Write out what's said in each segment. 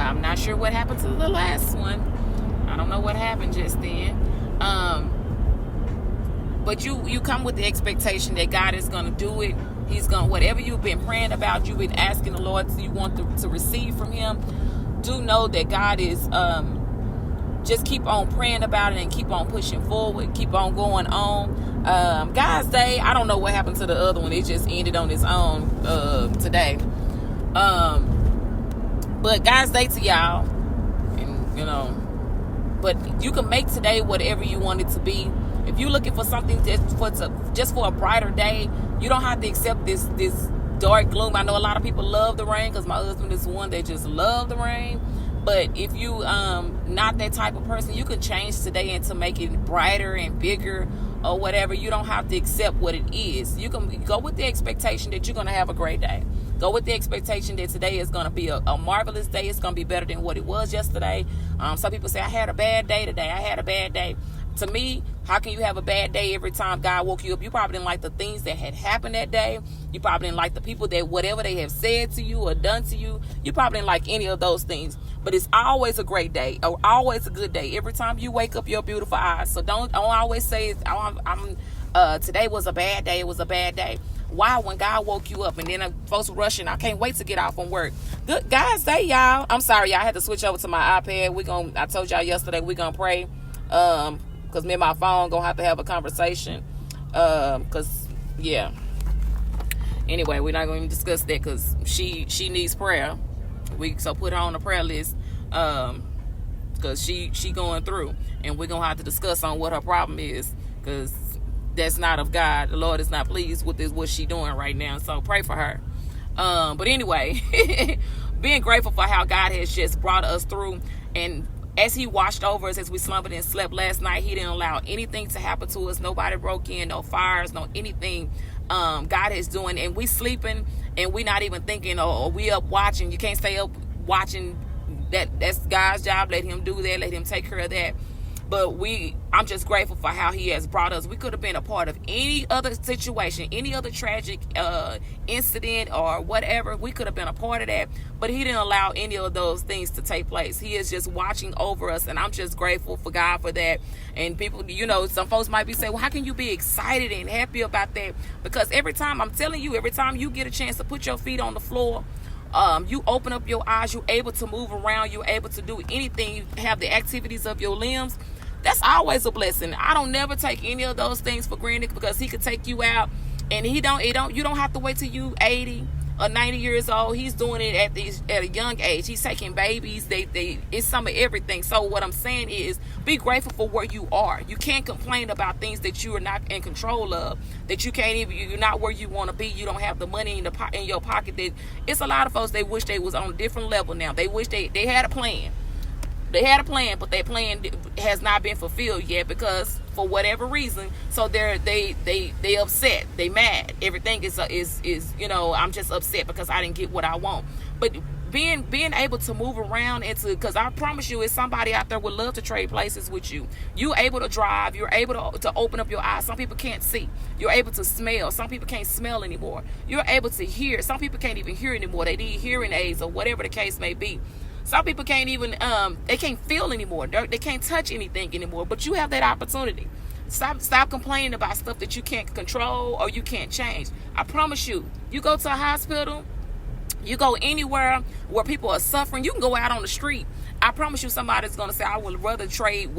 I'm not sure what happened to the last one. I don't know what happened just then. But you come with the expectation that God is going to do it. He's going to, whatever you've been praying about, you've been asking the Lord, you want to receive from him. Do know that God is, just keep on praying about it and keep on pushing forward. Keep on going on. God's Day, I don't know what happened to the other one. It just ended on its own today. But God's Day to y'all. And, you know, but you can make today whatever you want it to be. If you're looking for something just for a brighter day, you don't have to accept this dark gloom. I know a lot of people love the rain, because my husband is one that just love the rain. But if you not that type of person, you can change today into make it brighter and bigger or whatever. You don't have to accept what it is. You can go with the expectation that you're going to have a great day. Go with the expectation that today is going to be a marvelous day. It's going to be better than what it was yesterday. Some people say, I had a bad day today. I had a bad day. To me, how can you have a bad day every time God woke you up? You probably didn't like the things that had happened that day. You probably didn't like the people that whatever they have said to you or done to you. You probably didn't like any of those things. But it's always a great day, or always a good day. Every time you wake up your beautiful eyes. So don't always say, today was a bad day. It was a bad day. Why? When God woke you up, and then folks rushing, I can't wait to get off from work. Good God's Day, y'all. I'm sorry, y'all. I had to switch over to my iPad. I told y'all yesterday we're gonna pray. Because me and my phone gonna have a conversation. Because yeah. Anyway, we're not going to discuss that because she needs prayer. So put her on the prayer list. Because she going through, and we're gonna have to discuss on what her problem is, because that's not of God. The Lord is not pleased with what she doing right now. So pray for her. But anyway, being grateful for how God has just brought us through, and as he watched over us as we slumbered and slept last night, he didn't allow anything to happen to us. Nobody broke in, no fires, no anything. God is doing, and we sleeping, and we not even thinking, or we up watching. You can't stay up watching. That's God's job. Let him do that. Let him take care of that. But I'm just grateful for how he has brought us. We could have been a part of any other situation, any other tragic incident or whatever. We could have been a part of that. But he didn't allow any of those things to take place. He is just watching over us. And I'm just grateful for God for that. And people, some folks might be saying, well, how can you be excited and happy about that? Because every time you get a chance to put your feet on the floor, you open up your eyes, you're able to move around, you're able to do anything, you have the activities of your limbs. That's always a blessing. I don't never take any of those things for granted, because he could take you out, and you don't have to wait till you 80 or 90 years old. He's doing it at a young age. He's taking babies. It's some of everything. So what I'm saying is, be grateful for where you are. You can't complain about things that you are not in control of, that you're not where you want to be. You don't have the money in your pocket. It's a lot of folks, they wish they was on a different level now. They wish they had a plan. They had a plan, but that plan has not been fulfilled yet, because for whatever reason, so they upset, they mad. Everything is I'm just upset because I didn't get what I want. But being able to move around because I promise you, it's somebody out there would love to trade places with you. You're able to drive. You're able to open up your eyes. Some people can't see. You're able to smell. Some people can't smell anymore. You're able to hear. Some people can't even hear anymore. They need hearing aids or whatever the case may be. Some people can't even, they can't feel anymore. They can't touch anything anymore. But you have that opportunity. Stop complaining about stuff that you can't control or you can't change. I promise you, you go to a hospital, you go anywhere where people are suffering, you can go out on the street. I promise you, somebody's going to say, I would rather trade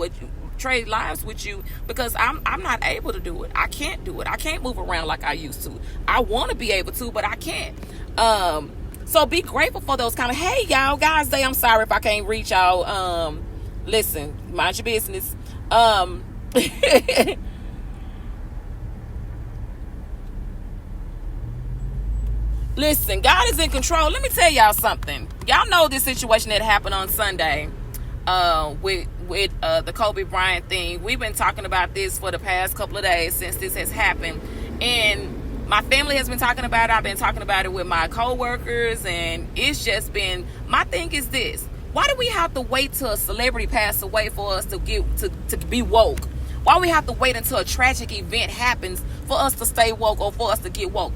lives with you, because I'm not able to do it. I can't do it. I can't move around like I used to. I want to be able to, but I can't. So be grateful for those kind of, hey, y'all, God's Day. I'm sorry if I can't reach y'all. Listen, mind your business. Listen, God is in control. Let me tell y'all something. Y'all know this situation that happened on Sunday with the Kobe Bryant thing. We've been talking about this for the past couple of days since this has happened. And my family has been talking about it. I've been talking about it with my coworkers, and it's just been, my thing is this. Why do we have to wait till a celebrity pass away for us to be woke? Why we have to wait until a tragic event happens for us to stay woke or for us to get woke?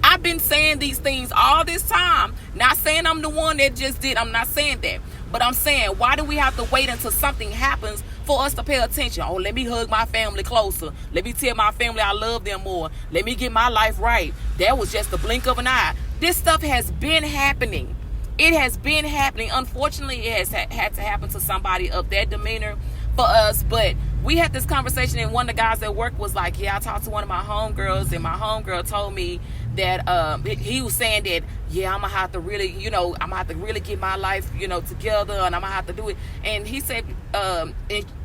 I I've been saying these things all this time. Not saying I'm the one that just did. I'm not saying that. But I'm saying, why do we have to wait until something happens for us to pay attention? Oh, let me hug my family closer. Let me tell my family I love them more. Let me get my life right. That was just the blink of an eye. This stuff has been happening. It has been happening. Unfortunately, it has had to happen to somebody of that demeanor for us. But we had this conversation, and one of the guys at work was like, yeah, I talked to one of my homegirls, and my homegirl told me that he was saying that, yeah, I'm gonna have to really, I'm gonna have to really get my life, together, and I'm gonna have to do it. And he said,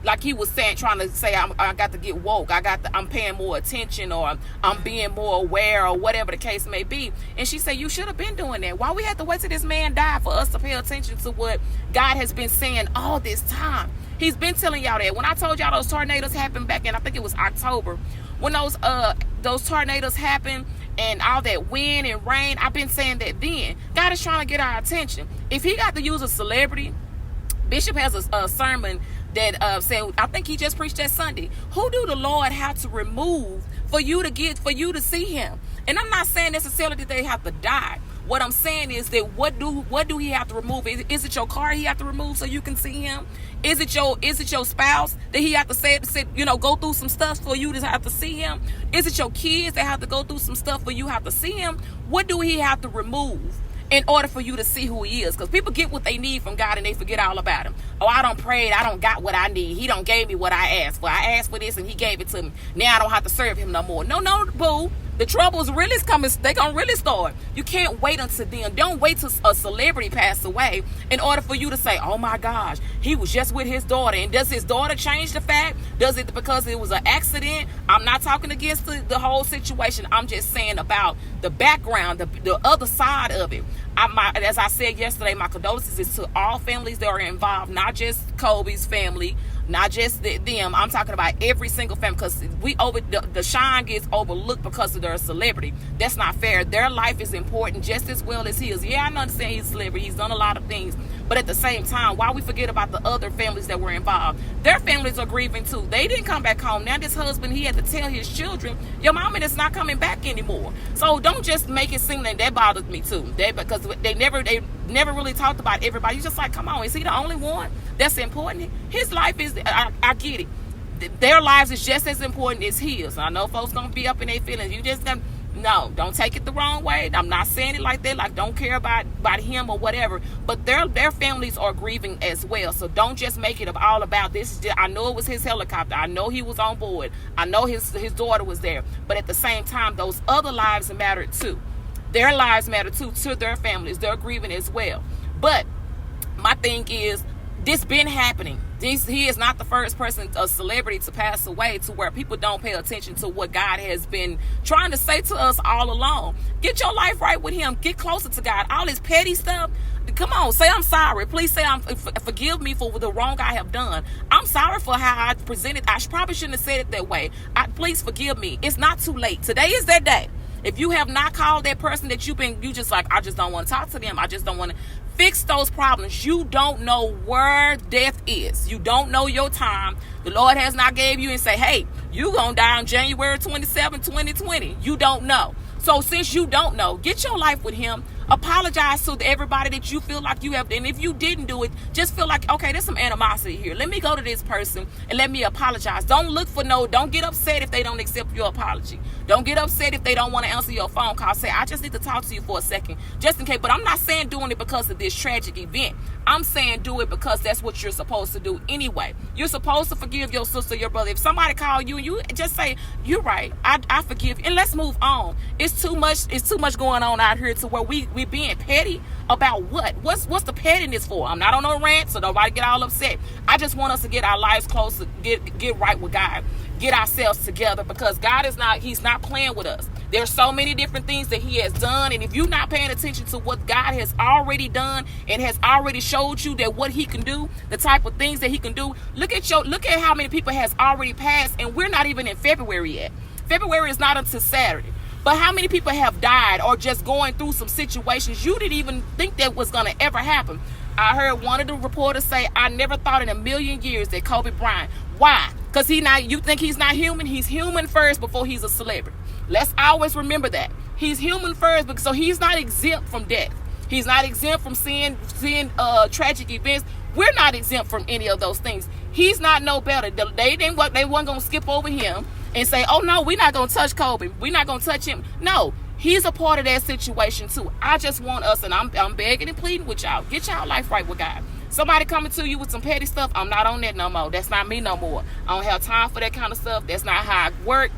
like he was saying, trying to say, I got to get woke. I'm paying more attention, or I'm being more aware, or whatever the case may be. And she said, you should have been doing that. Why we had to wait till this man died for us to pay attention to what God has been saying all this time? He's been telling y'all that. When I told y'all those tornadoes happened back in, I think it was October, when those tornadoes happened and all that wind and rain, I've been saying that then. God is trying to get our attention. If he got to use a celebrity, Bishop has a sermon that said, I think he just preached that Sunday. Who do the Lord have to remove for you to see him? And I'm not saying necessarily that they have to die. What I'm saying is that what do he have to remove? Is it your car he have to remove so you can see him? Is it your spouse that he have to say go through some stuff for you to have to see him? Is it your kids that have to go through some stuff for you have to see him? What do he have to remove in order for you to see who he is? Because people get what they need from God and they forget all about him. Oh, I don't pray. I don't got what I need. He don't gave me what I asked for. I asked for this and he gave it to me. Now I don't have to serve him no more. No, boo. The trouble's really coming. They're going to really start. You can't wait until then. Don't wait till a celebrity pass away in order for you to say, oh my gosh, he was just with his daughter. And does his daughter change the fact? Does it because it was an accident? I'm not talking against the whole situation. I'm just saying about the background, the other side of it. As I said yesterday, my condolences is to all families that are involved, not just Kobe's family, not just them. I'm talking about every single family, because the shine gets overlooked because they're a celebrity. That's not fair. Their life is important just as well as his. Yeah, I understand he's a celebrity. He's done a lot of things. But at the same time, why we forget about the other families that were involved? Their families are grieving too. They didn't come back home. Now this husband, he had to tell his children, your mama is not coming back anymore. So don't just make it seem that bothers me too. Because they never really talked about everybody. You just like, come on, is he the only one that's important? His life is, I get it. Their lives is just as important as his. I know folks gonna be up in their feelings. You just gonna, no, don't take it the wrong way. I'm not saying it like that, like don't care about him or whatever. But their families are grieving as well. So don't just make it all about this. I know it was his helicopter. I know he was on board. I know his daughter was there. But at the same time, those other lives matter too. Their lives matter too to their families. They're grieving as well. But my thing is, this been happening. He is not the first person, a celebrity, to pass away to where people don't pay attention to what God has been trying to say to us all along. Get your life right with him. Get closer to God. All this petty stuff. Come on, say I'm sorry. Please say forgive me for the wrong I have done. I'm sorry for how I presented. I probably shouldn't have said it that way. Please forgive me. It's not too late. Today is that day. If you have not called that person that you just like, I just don't want to talk to them. I just don't want to fix those problems. You don't know where death is. You don't know your time. The Lord has not gave you and say, hey, you gonna die on January 27, 2020. You don't know. So since you don't know, get your life with him. Apologize to everybody that you feel like you have. And if you didn't do it, just feel like, okay, there's some animosity here. Let me go to this person and let me apologize. Don't get upset if they don't accept your apology. Don't get upset if they don't want to answer your phone call. Say, I just need to talk to you for a second, just in case. But I'm not saying doing it because of this tragic event. I'm saying do it because that's what you're supposed to do anyway. You're supposed to forgive your sister, your brother. If somebody call you, you just say, you're right, I forgive you, and let's move on. It's too much going on out here to where we being petty about what? What's the pettiness for? I'm not on no rant, so nobody get all upset. I just want us to get our lives closer, get right with God, get ourselves together, because God he's not playing with us. There's so many different things that he has done, and if you're not paying attention to what God has already done and has already showed you that what he can do, the type of things that he can do, look at how many people has already passed, and we're not even in February yet. February is not until Saturday. But how many people have died or just going through some situations you didn't even think that was going to ever happen? I heard one of the reporters say, I never thought in a million years that Kobe Bryant. Why? Because you think he's not human? He's human first before he's a celebrity. Let's always remember that. He's human first, so he's not exempt from death. He's not exempt from seeing tragic events. We're not exempt from any of those things. He's not no better. They weren't gonna skip over him and say, oh no, we're not gonna touch Kobe. We're not gonna touch him. No, he's a part of that situation too. I just want us, and I'm begging and pleading with y'all, get y'all life right with God. Somebody coming to you with some petty stuff, I'm not on that no more. That's not me no more. I don't have time for that kind of stuff. That's not how I work.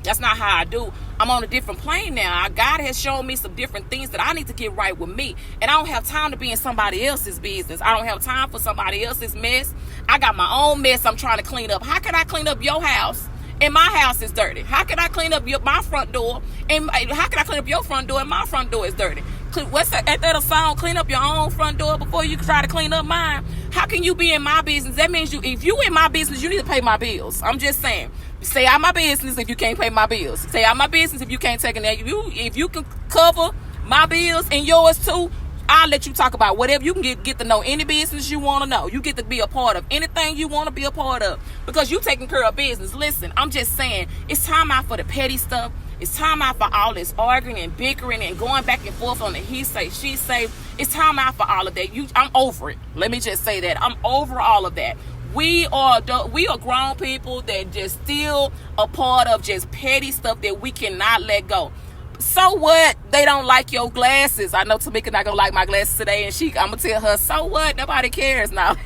That's not how I do. I'm on a different plane now. God has shown me some different things that I need to get right with me. And I don't have time to be in somebody else's business. I don't have time for somebody else's mess. I got my own mess I'm trying to clean up. How can I clean up your house and my house is dirty? How can I clean up my front door? And how can I clean up your front door and my front door is dirty? What's that? Ain't that a song? Clean up your own front door before you try to clean up mine. How can you be in my business? That means if you in my business, you need to pay my bills. I'm just saying. Stay out my business if you can't pay my bills. Stay out my business if you can't take it. If you can cover my bills and yours too, I'll let you talk about whatever. You can get to know any business you want to know. You get to be a part of anything you want to be a part of because you taking care of business. Listen, I'm just saying, it's time out for the petty stuff. It's time out for all this arguing and bickering and going back and forth on the he say, she say. It's time out for all of that. I'm over it. Let me just say that. I'm over all of that. We are grown people that just still a part of just petty stuff that we cannot let go. So what? They don't like your glasses. I know Tamika not gonna like my glasses today, and I'm gonna tell her, so what? Nobody cares now.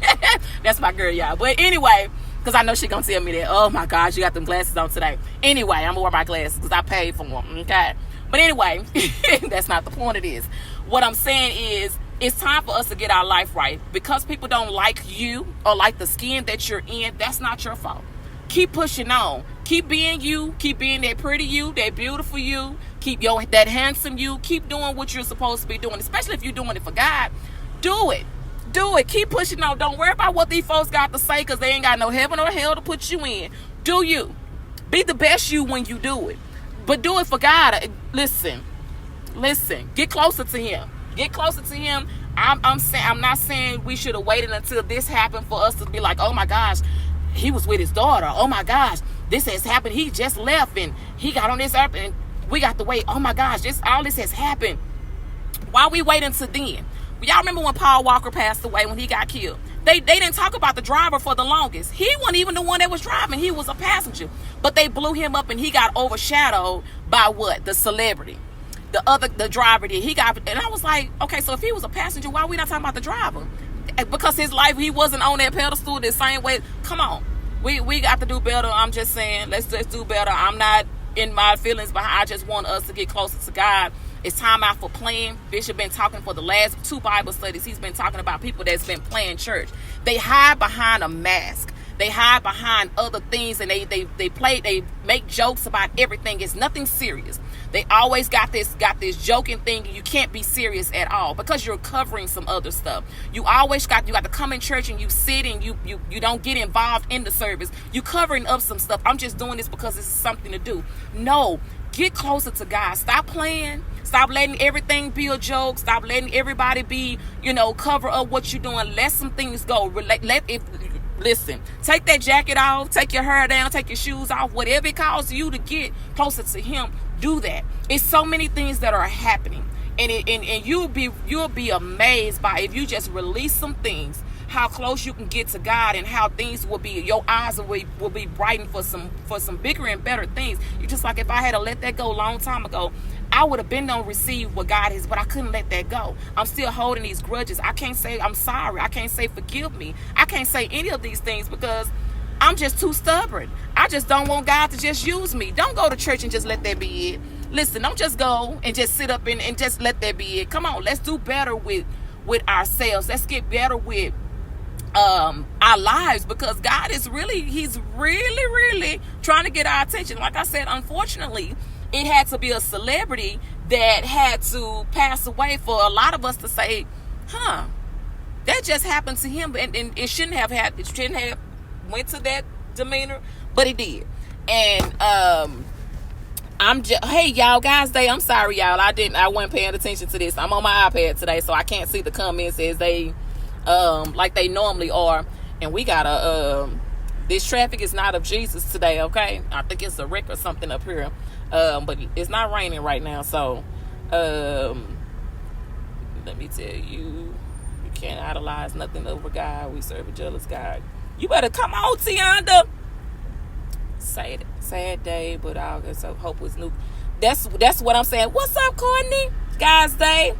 That's my girl, y'all. But anyway, because I know she gonna tell me that, oh my gosh, you got them glasses on today. Anyway, I'm gonna wear my glasses because I paid for them, okay? But anyway, that's not the point of this. What I'm saying is, it's time for us to get our life right. Because people don't like you or like the skin that you're in, that's not your fault. Keep pushing on. Keep being you. Keep being that pretty you, that beautiful you. Keep that handsome you. Keep doing what you're supposed to be doing, especially if you're doing it for God. Do it. Do it. Keep pushing on. Don't worry about what these folks got to say because they ain't got no heaven or hell to put you in. Do you. Be the best you when you do it. But do it for God. Listen. Get closer to Him. Get closer to Him. I'm not saying we should have waited until this happened for us to be like, oh my gosh, he was with his daughter. Oh my gosh, this has happened. He just left and he got on this earth and we got to wait. Oh my gosh, all this has happened. Why we wait until then? Y'all remember when Paul Walker passed away, when he got killed? They didn't talk about the driver for the longest. He wasn't even the one that was driving. He was a passenger. But they blew him up and he got overshadowed by what? The celebrity. The driver did. And I was like, okay, so if he was a passenger, why are we not talking about the driver? Because his life, he wasn't on that pedestal the same way. Come on. We got to do better. I'm just saying, let's do better. I'm not in my feelings behind. I just want us to get closer to God. It's time out for playing. Bishop been talking for the last 2 Bible studies. He's been talking about people that's been playing church. They hide behind a mask. They hide behind other things and they make jokes about everything. It's nothing serious. They always got this joking thing. You can't be serious at all because you're covering some other stuff. You got to come in church and you sit and you don't get involved in the service. You covering up some stuff. I'm just doing this because this is something to do. No, get closer to God. Stop playing. Stop letting everything be a joke. Stop letting everybody be, cover up what you're doing. Let some things go. Listen, take that jacket off, take your hair down, take your shoes off, whatever it calls you to get closer to Him, do that. It's so many things that are happening. And you'll be amazed by, if you just release some things, how close you can get to God and how things will be, your eyes will be brightened for some bigger and better things. You just like, if I had to let that go a long time ago, I would have been on receive what God is, but I couldn't let that go. I'm still holding these grudges. I can't say I'm sorry. I can't say forgive me. I can't say any of these things because I'm just too stubborn. I just don't want God to just use me. Don't go to church and just let that be it. Listen, don't just go and just sit up and just let that be it. Come on, let's do better with ourselves. Let's get better with our lives, because God is He's really trying to get our attention. Like I said, unfortunately, it had to be a celebrity that had to pass away for a lot of us to say, that just happened to him, and it shouldn't have went to that demeanor, but it did. And hey y'all, guys day, I'm sorry y'all, I wasn't paying attention to this. I'm on my iPad today, so I can't see the comments as they like they normally are. And we got this traffic is not of Jesus today, okay? I think it's a wreck or something up here. But it's not raining right now, so let me tell you, you can't idolize nothing over God. We serve a jealous God. You better come on, Tianda. Sad day, but August, so hope was new. That's what I'm saying. What's up, Courtney? Guys' Day.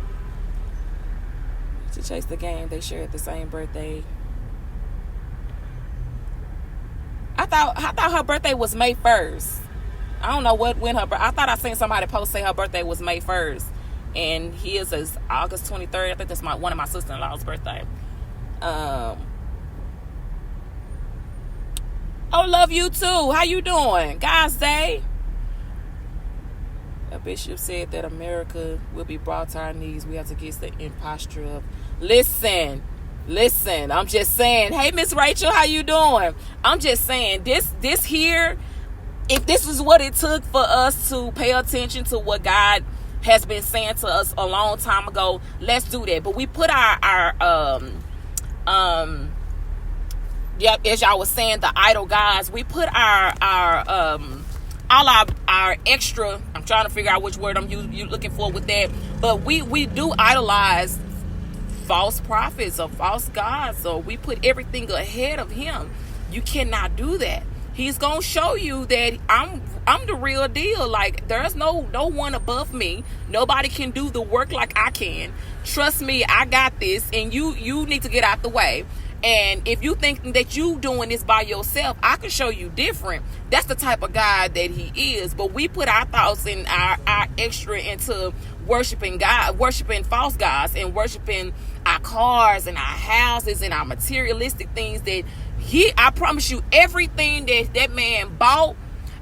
To chase the game, they shared the same birthday. I thought her birthday was May 1st. I don't know when I thought I seen somebody post say her birthday was May 1st. And his is August 23rd. I think that's one of my sister-in-law's birthday. Oh, love you too. How you doing? Guys' Day. A bishop said that America will be brought to our knees. We have to get the imposture of listen. I'm just saying. Hey, Miss Rachel, how you doing? I'm just saying this here, if this is what it took for us to pay attention to what God has been saying to us a long time ago, let's do that. But we put our as y'all was saying, the idol gods, we put all our extra, I'm trying to figure out which word you looking for with that, but we do idolize false prophets or false gods, or we put everything ahead of him. You cannot do that. He's gonna show you that I'm the real deal. Like, there's no one above me. Nobody can do the work like I can. Trust me, I got this, and you need to get out the way. And if you think that you doing this by yourself, I can show you different. That's the type of God that he is. But we put our thoughts and our extra into worshiping God, worshiping false gods, and worshiping our cars and our houses and our materialistic things that I promise you, everything that man bought,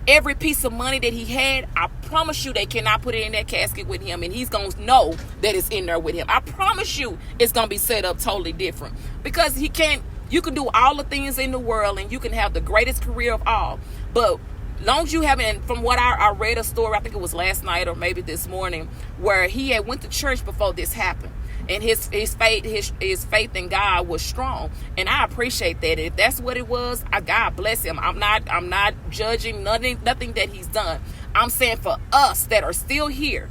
every piece of money that he had, I promise you they cannot put it in that casket with him, and he's going to know that it's in there with him. I promise you it's going to be set up totally different, because you can do all the things in the world and you can have the greatest career of all, but long as you haven't, from what I read a story, I think it was last night or maybe this morning, where he had went to church before this happened. And his faith in God was strong, and I appreciate that. If that's what it was, God bless him. I'm not judging nothing that he's done. I'm saying for us that are still here,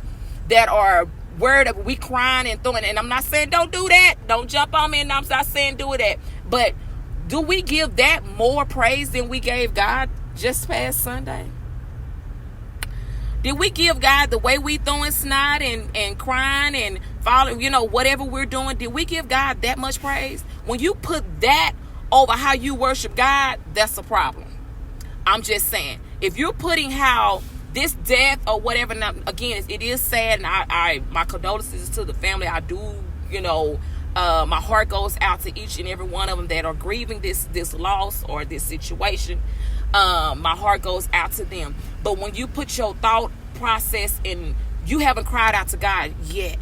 that are worried, we crying and throwing. And I'm not saying don't do that. Don't jump on me. And I'm not saying do that. But do we give that more praise than we gave God just past Sunday? Did we give God the way we throwing snot and crying and following, whatever we're doing? Did we give God that much praise? When you put that over how you worship God, that's a problem. I'm just saying, if you're putting how this death or whatever, now, again, it is sad, and my condolences to the family. I do, my heart goes out to each and every one of them that are grieving this loss or this situation. My heart goes out to them. But when you put your thought process in, you haven't cried out to God yet.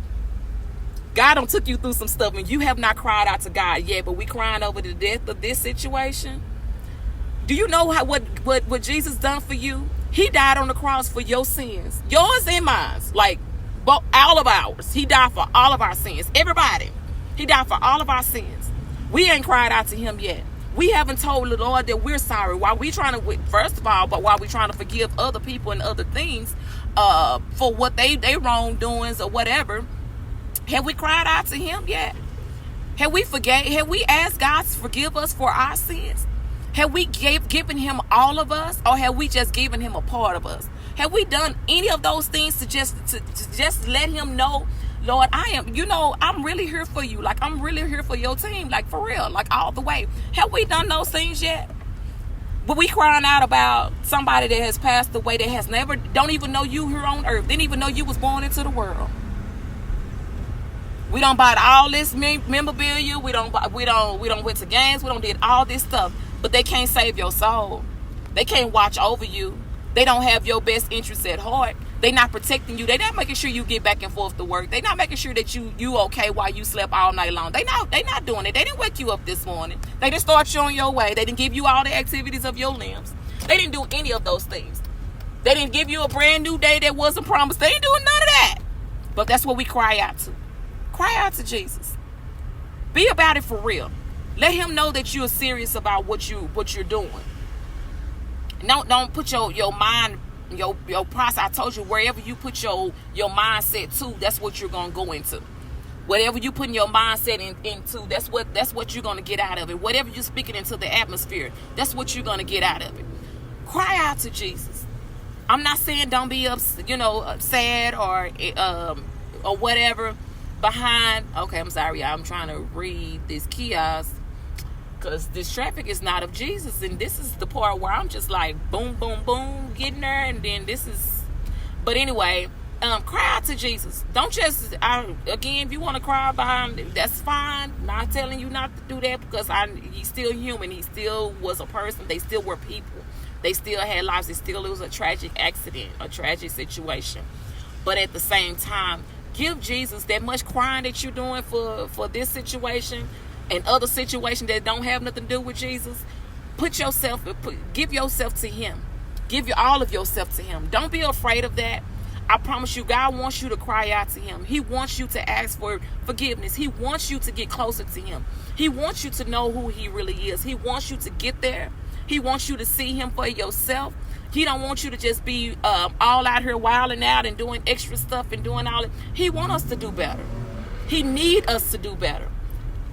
God done took you through some stuff and you have not cried out to God yet, but we crying over the death of this situation. Do you know what Jesus done for you? He died on the cross for your sins, yours and mine, like all of ours. He died for all of our sins. Everybody, he died for all of our sins. We ain't cried out to him yet. We haven't told the Lord that we're sorry. While we trying to, first of all, but while we trying to forgive other people and other things for what they wrongdoings or whatever, have we cried out to him yet? Have we asked God to forgive us for our sins? Have we given him all of us, or have we just given him a part of us? Have we done any of those things to just let him know, Lord, I'm really here for you. Like, I'm really here for your team. Like, for real, like all the way. Have we done those things yet? But we crying out about somebody that has passed away, that don't even know you here on earth, didn't even know you was born into the world. We don't buy all this memorabilia. We don't went to games. We don't did all this stuff, but they can't save your soul. They can't watch over you. They don't have your best interests at heart. They not protecting you. They not making sure you get back and forth to work. They not making sure that you okay while you slept all night long. They not doing it. They didn't wake you up this morning. They didn't start you on your way. They didn't give you all the activities of your limbs. They didn't do any of those things. They didn't give you a brand new day that wasn't promised. They ain't doing none of that. But that's what we cry out to. Cry out to Jesus. Be about it for real. Let him know that you're serious about what you're doing. Don't put your mind your process. I told you, wherever you put your mindset to, that's what you're gonna go into. Whatever you put your mindset into, that's what you're gonna get out of it. Whatever you're speaking into the atmosphere, that's what you're gonna get out of it. Cry out to Jesus. I'm not saying don't be sad or whatever behind. Okay, I'm sorry, y'all. I'm trying to read this kiosk because this traffic is not of Jesus, and this is the part where I'm just like boom, boom, boom, getting there, and then this is. But anyway. Cry out to Jesus. Don't just again, if you want to cry behind, that's fine. Not telling you not to do that, because he's still human. He still was a person. They still were people. They still had lives. It was a tragic accident, a tragic situation. But at the same time, give Jesus that much crying that you're doing for this situation and other situations that don't have nothing to do with Jesus. Give yourself to him. Give all of yourself to him. Don't be afraid of that. I promise you, God wants you to cry out to him. He wants you to ask for forgiveness. He wants you to get closer to him. He wants you to know who he really is. He wants you to get there. He wants you to see him for yourself. He don't want you to just be all out here wilding out and doing extra stuff and doing all that. He wants us to do better. He need us to do better.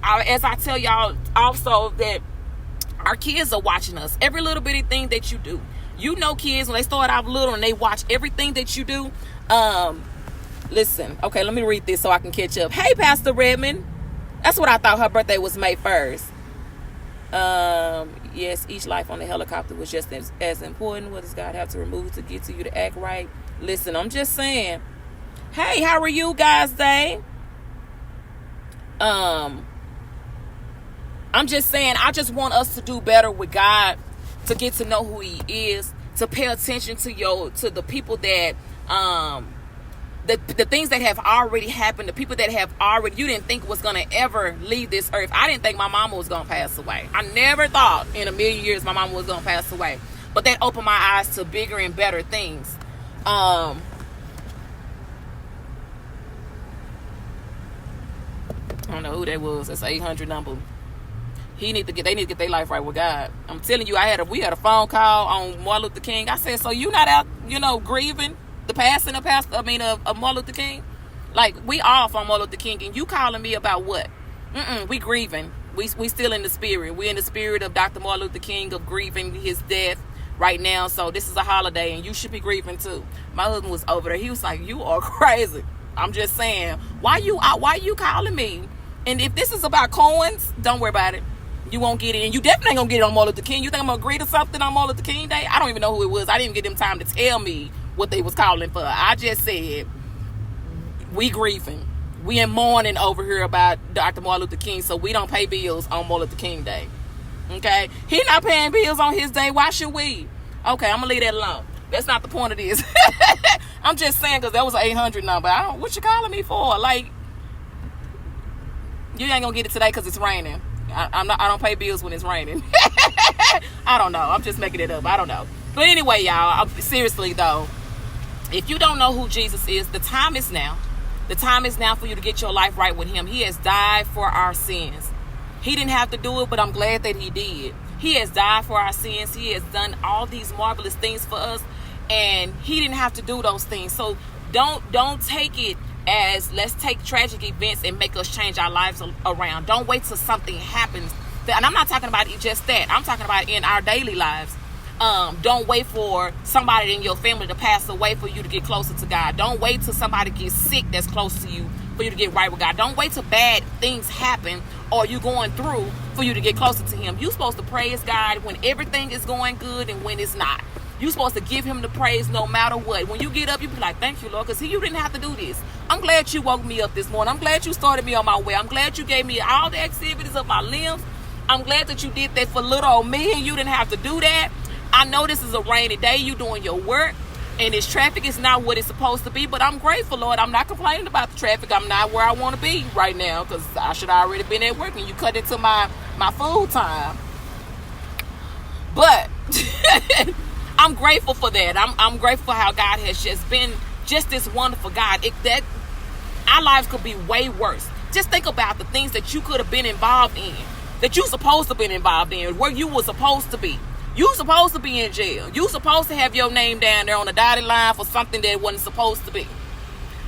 As I tell y'all also, that our kids are watching us. Every little bitty thing that you do. You know, kids, when they start out little and they watch everything that you do. Listen, okay, let me read this so I can catch up. Hey, Pastor Redmond. That's what I thought. Her birthday was May 1st. Yes, each life on the helicopter was just as important. What does God have to remove to get to you to act right? Listen, I'm just saying. Hey, how are you guys today? I'm just saying, I just want us to do better with God, to get to know who he is, to pay attention to the people that the things that have already happened, the people that have already, you didn't think was going to ever leave this earth. I didn't think my mama was going to pass away. I never thought in a million years my mama was going to pass away. But that opened my eyes to bigger and better things. I don't know who that was. That's 800 number. They need to get their life right with God. I'm telling you, we had a phone call on Martin Luther King. I said, so you not out, grieving the passing of Martin Luther King? Like, we off on Martin Luther King, and you calling me about what? We grieving. We still in the spirit. We in the spirit of Dr. Martin Luther King, of grieving his death right now. So this is a holiday, and you should be grieving too. My husband was over there. He was like, you are crazy. I'm just saying, why you calling me? And if this is about coins, don't worry about it. You won't get it, and you definitely ain't gonna get it on Martin Luther King. You think I'm gonna agree to something on Martin Luther King Day? I don't even know who it was. I didn't even get them time to tell me what they was calling for. I just said, we grieving. We in mourning over here about Dr. Martin Luther King, so we don't pay bills on Martin Luther King Day. Okay? He not paying bills on his day. Why should we? Okay, I'm gonna leave that alone. That's not the point of this. I'm just saying, because that was an 800 number. What you calling me for? Like, you ain't gonna get it today because it's raining. I don't pay bills when it's raining. I don't know. I'm just making it up. I don't know. But anyway, y'all, seriously though, if you don't know who Jesus is, the time is now. The time is now for you to get your life right with him. He has died for our sins. He didn't have to do it, but I'm glad that he did. He has died for our sins. He has done all these marvelous things for us, and he didn't have to do those things. So don't take it as let's take tragic events and make us change our lives around. Don't wait till something happens. And I'm not talking about just that. I'm talking about in our daily lives. Don't wait for somebody in your family to pass away for you to get closer to God. Don't wait till somebody gets sick that's close to you for you to get right with God. Don't wait till bad things happen or you going through for you to get closer to him. You're supposed to praise God when everything is going good and when it's not. You're supposed to give him the praise no matter what. When you get up, you be like, thank you, Lord, because you didn't have to do this. I'm glad you woke me up this morning. I'm glad you started me on my way. I'm glad you gave me all the activities of my limbs. I'm glad that you did that for little old me and you didn't have to do that. I know this is a rainy day. You doing your work and this traffic is not what it's supposed to be, but I'm grateful, Lord. I'm not complaining about the traffic. I'm not where I want to be right now because I should have already been at work and you cut into my food time. But I'm grateful for that. I'm grateful for how God has just been just this wonderful God. That our lives could be way worse. Just think about the things that you could have been involved in, that you supposed to have been involved in, where you were supposed to be. You supposed to be in jail. You supposed to have your name down there on the dotted line for something that wasn't supposed to be.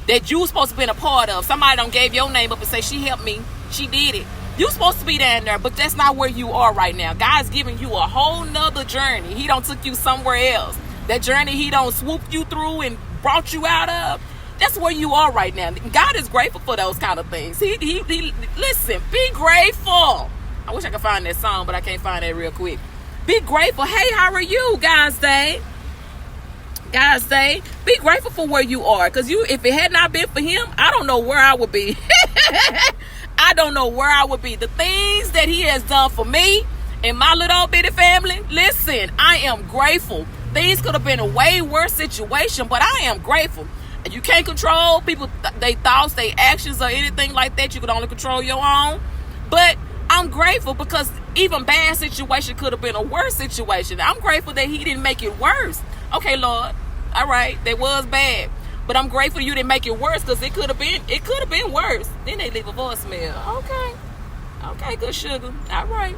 That you supposed to be a part of. Somebody done gave your name up and say, she helped me. She did it. You supposed to be down there, but that's not where you are right now. God's giving you a whole nother journey. He don't took you somewhere else. That journey he don't swooped you through and brought you out of. That's where you are right now. God is grateful for those kind of things. He listen, be grateful. I wish I could find that song, but I can't find that real quick. Be grateful. Hey, how are you, God's Day? God's Day. Be grateful for where you are. Because if it had not been for him, I don't know where I would be. I don't know where I would be. The things that he has done for me and my little bitty family, listen, I am grateful. Things could have been a way worse situation, but I am grateful. You can't control people, their thoughts, their actions, or anything like that. You can only control your own. But I'm grateful because even bad situation could have been a worse situation. I'm grateful that he didn't make it worse. Okay, Lord. All right, that was bad. But I'm grateful you didn't make it worse because it could have been worse. Then they leave a voicemail. Okay, good sugar. All right.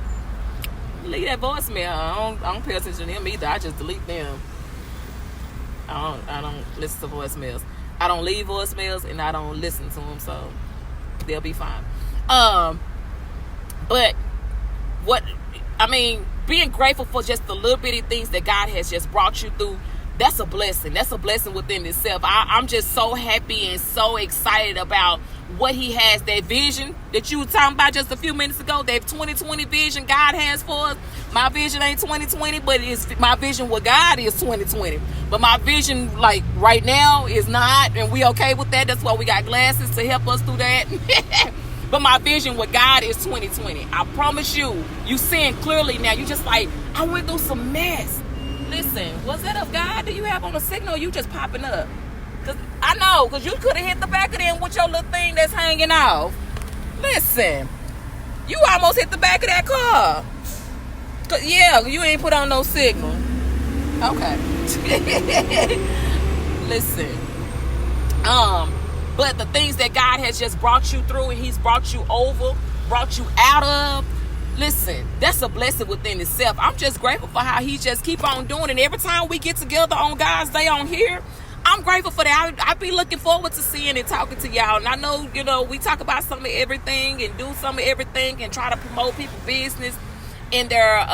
Leave that voicemail. I don't pay attention to them either. I just delete them. I don't listen to voicemails. I don't leave voicemails and I don't listen to them, so they'll be fine. But being grateful for just the little bitty things that God has just brought you through, that's a blessing. That's a blessing within itself. I'm just so happy and so excited about what he has, that vision that you were talking about just a few minutes ago, that 2020 vision God has for us. My vision ain't 2020, but it's my vision with God is 2020. But my vision, like right now, is not, and we okay with that. That's why we got glasses to help us through that. But my vision with God is 2020. I promise you seeing clearly now. You just like, I went through some mess. Listen, was that of God? Do you have on a signal or you just popping up? Because I know, because you could have hit the back of them with your little thing that's hanging off. Listen, you almost hit the back of that car. Yeah, you ain't put on no signal. Okay. Listen. But the things that God has just brought you through and he's brought you over, brought you out of, listen, that's a blessing within itself. I'm just grateful for how he just keep on doing it. Every time we get together on God's Day on here, I'm grateful for that. I be looking forward to seeing and talking to y'all. And I know, we talk about some of everything and do some of everything and try to promote people's business and their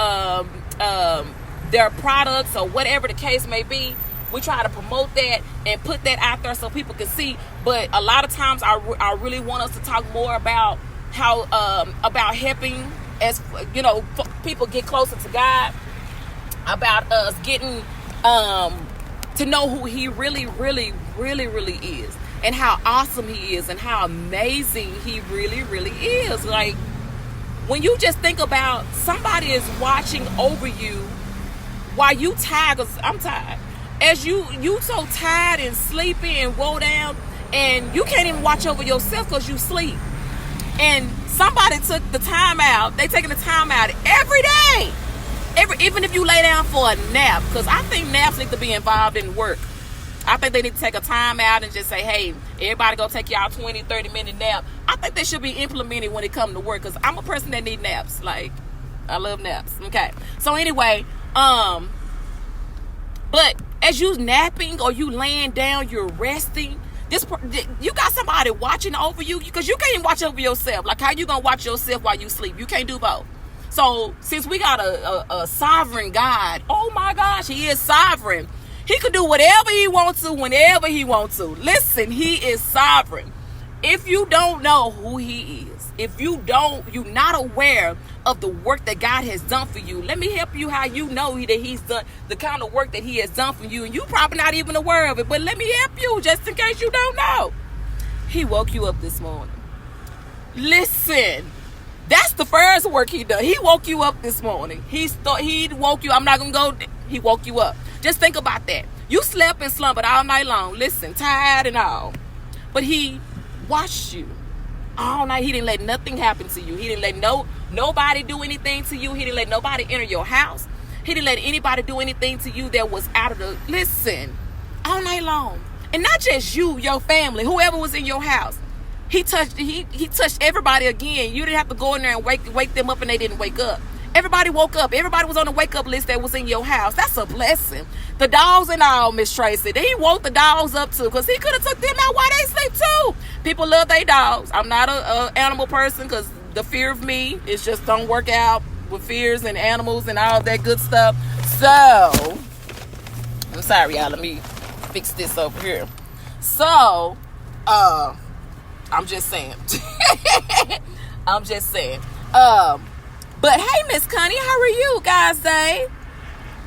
products or whatever the case may be. We try to promote that and put that out there so people can see. But a lot of times I really want us to talk more about how about helping as people get closer to God, about us getting to know who he really, really, really, really is, and how awesome he is, and how amazing he really, really is. Like, when you just think about somebody is watching over you while you tired, 'cause I'm tired. As you so tired and sleepy and woe down, and you can't even watch over yourself because you sleep. And somebody took the time out. They taking the time out every day. Even if you lay down for a nap, because I think naps need to be involved in work. I think they need to take a time out and just say, hey, everybody go take y'all 20, 30-minute nap. I think they should be implemented when it comes to work, because I'm a person that need naps. Like, I love naps. Okay. So anyway, but as you napping or you laying down, you're resting. You got somebody watching over you, because you can't even watch over yourself. Like, how you gonna watch yourself while you sleep? You can't do both. So since we got a sovereign God, oh my gosh, he is sovereign. He can do whatever he wants to, whenever he wants to. Listen, he is sovereign. If you don't know who he is, if you're not aware of the work that God has done for you, let me help you how you know that he's done the kind of work that he has done for you. And you probably not even aware of it, but let me help you just in case you don't know. He woke you up this morning. Listen, that's the first work he done. He woke you up this morning. He woke you. I'm not going to go. He woke you up. Just think about that. You slept and slumbered all night long. Listen, tired and all. But he watched you all night. He didn't let nothing happen to you. He didn't let nobody do anything to you. He didn't let nobody enter your house. He didn't let anybody do anything to you that was out of the... Listen, all night long. And not just you, your family, whoever was in your house. He touched everybody again. You didn't have to go in there and wake them up and they didn't wake up. Everybody woke up. Everybody was on the wake up list that was in your house. That's a blessing. The dogs and all, Miss Tracy. He woke the dogs up too, because he could have took them out while they sleep too. People love their dogs. I'm not a animal person, because the fear of me is just don't work out with fears and animals and all that good stuff. So, I'm sorry, y'all. Let me fix this over here. So, I'm just saying. I'm just saying. But hey, Miss Connie, how are you guys today?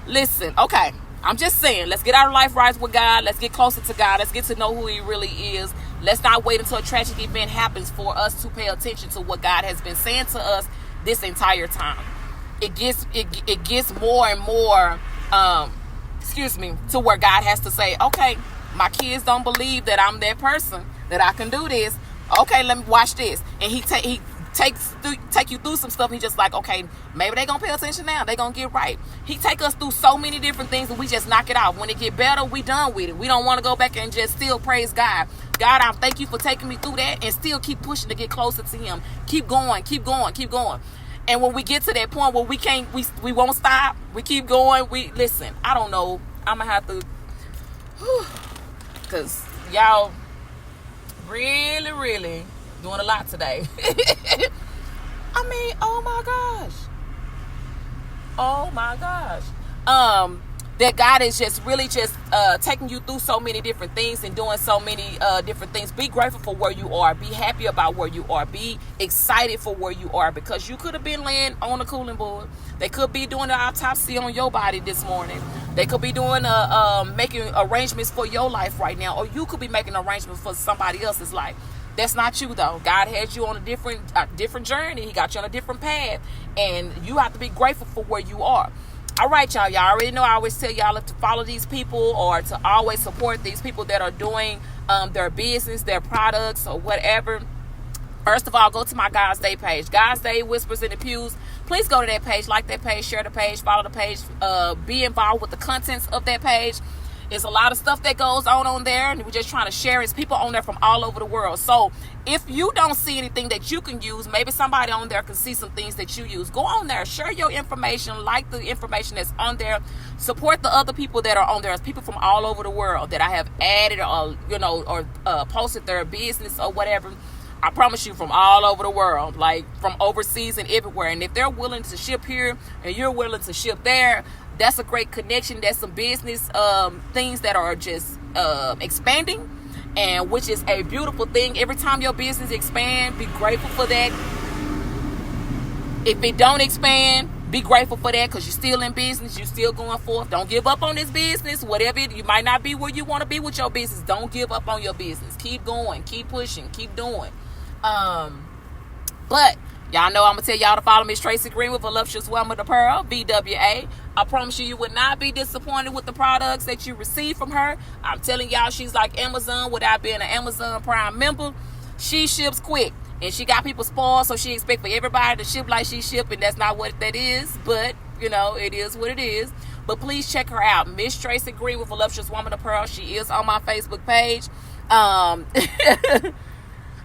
Listen, okay. I'm just saying, let's get our life right with God. Let's get closer to God. Let's get to know who he really is. Let's not wait until a tragic event happens for us to pay attention to what God has been saying to us this entire time. It gets more and more, to where God has to say, okay, my kids don't believe that I'm that person, that I can do this. Okay, let me watch this. And he take you through some stuff. He just like, okay, maybe they gonna pay attention now. They gonna get right. He take us through so many different things, and we just knock it off. When it get better, we done with it. We don't want to go back and just still praise God. God, I thank you for taking me through that, and still keep pushing to get closer to him. Keep going, keep going, keep going. And when we get to that point where we won't stop. We keep going. Listen, I don't know. I'm gonna have to, because y'all really, really doing a lot today. I mean, oh my gosh. That God is just really just taking you through so many different things and doing so many different things. Be grateful for where you are. Be happy about where you are. Be excited for where you are, because you could have been laying on a cooling board. They could be doing an autopsy on your body this morning. They could be doing making arrangements for your life right now, or you could be making arrangements for somebody else's life. That's not you, though. God has you on a different journey. He got you on a different path, and you have to be grateful for where you are. All right, y'all. Y'all already know I always tell y'all to follow these people, or to always support these people that are doing their business, their products, or whatever. First of all, go to my God's Day page. God's Day Whispers in the Pews. Please go to that page, like that page, share the page, follow the page, be involved with the contents of that page. It's a lot of stuff that goes on there, and we're just trying to share. It's people on there from all over the world. So if you don't see anything that you can use, maybe somebody on there can see some things that you use. Go on there, share your information, like the information that's on there. Support the other people that are on there. It's people from all over the world that I have added or posted their business or whatever. I promise you, from all over the world, like from overseas and everywhere. And if they're willing to ship here and you're willing to ship there, that's a great connection. That's some business things that are just expanding, and which is a beautiful thing. Every time your business expand, be grateful for that. If it don't expand, be grateful for that, because you're still in business. You're still going forth. Don't give up on this business. Whatever you might not be where you want to be with your business. Don't give up on your business. Keep going. Keep pushing. Keep doing. But y'all know I'm going to tell y'all to follow Miss Tracy Green with Voluptuous Woman of Pearl, VWA. I promise you would not be disappointed with the products that you receive from her. I'm telling y'all, she's like Amazon without being an Amazon Prime member. She ships quick, and she got people spoiled, so she expect for everybody to ship like she shipped, and that's not what that is. But, it is what it is. But please check her out. Miss Tracy Green with Voluptuous Woman of Pearl. She is on my Facebook page.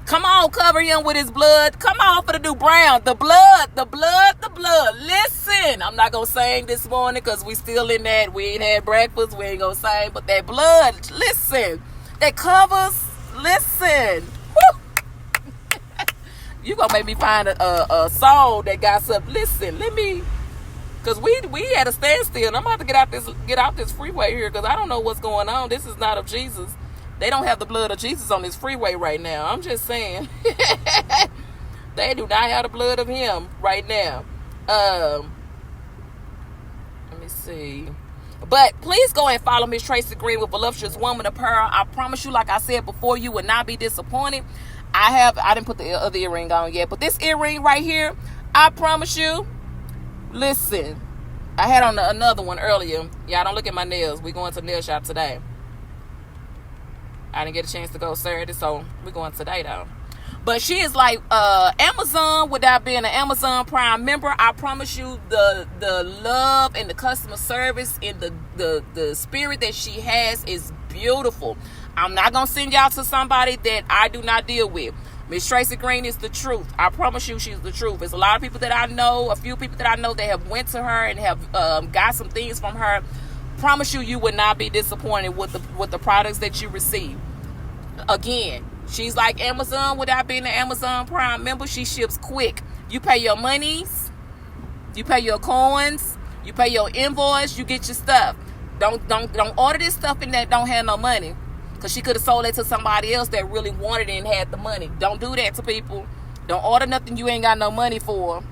Come on, cover him with his blood. Come on for the new brown. The blood. Listen, I'm not going to sing this morning because we still in that. We ain't had breakfast. We ain't going to sing. But that blood, listen. That covers, listen. You going to make me find a song that got some. Listen, let me. Because we had a standstill. And I'm about to get out this freeway here, because I don't know what's going on. This is not of Jesus. They don't have the blood of Jesus on this freeway right now. I'm just saying. They do not have the blood of him right now. Let me see. But please go and follow Miss Tracy Green with Voluptuous Woman of Pearl. I promise you, like I said before, you will not be disappointed. I didn't put the other earring on yet, but this earring right here, I promise you. Listen, I had on another one earlier. Y'all don't look at my nails. We going to the nail shop today. I didn't get a chance to go Saturday, so we're going today, though. But she is like Amazon without being an Amazon Prime member. I promise you, the love and the customer service and the spirit that she has is beautiful. I'm not going to send y'all to somebody that I do not deal with. Miss Tracy Green is the truth. I promise you, she's the truth. There's a lot of people that I know, a few people that I know that have went to her and have got some things from her. Promise you, you would not be disappointed with the products that you receive. Again, she's like Amazon without being an Amazon Prime member. She ships quick. You pay your monies, you pay your coins, you pay your invoice, you get your stuff. Don't order this stuff and that don't have no money, because she could have sold it to somebody else that really wanted it and had the money. Don't do that to people. Don't order nothing you ain't got no money for.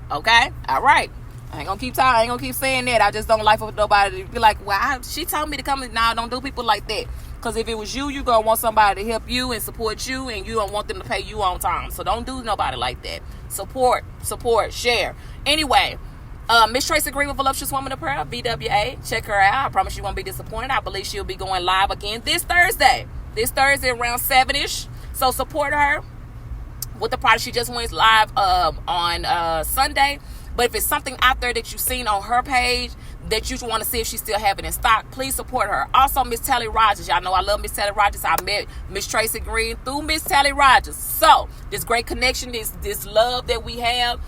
Okay? All right. I ain't gonna keep talking. I ain't gonna keep saying that. I just don't like for nobody to be like, well, she told me to come. Nah, don't do people like that. Because if it was you, gonna want somebody to help you and support you, and you don't want them to pay you on time. So don't do nobody like that. Support, share. Anyway, Miss Tracy Green with Voluptuous Woman of Prayer, BWA. Check her out. I promise you won't be disappointed. I believe she'll be going live again this Thursday. Around 7-ish. So support her with the product. She just went live on Sunday. But if it's something out there that you've seen on her page that you want to see if she still have it in stock, please support her. Also, Miss Tally Rogers. Y'all know I love Miss Tally Rogers. I met Miss Tracy Green through Miss Tally Rogers. So, this great connection, this love that we have,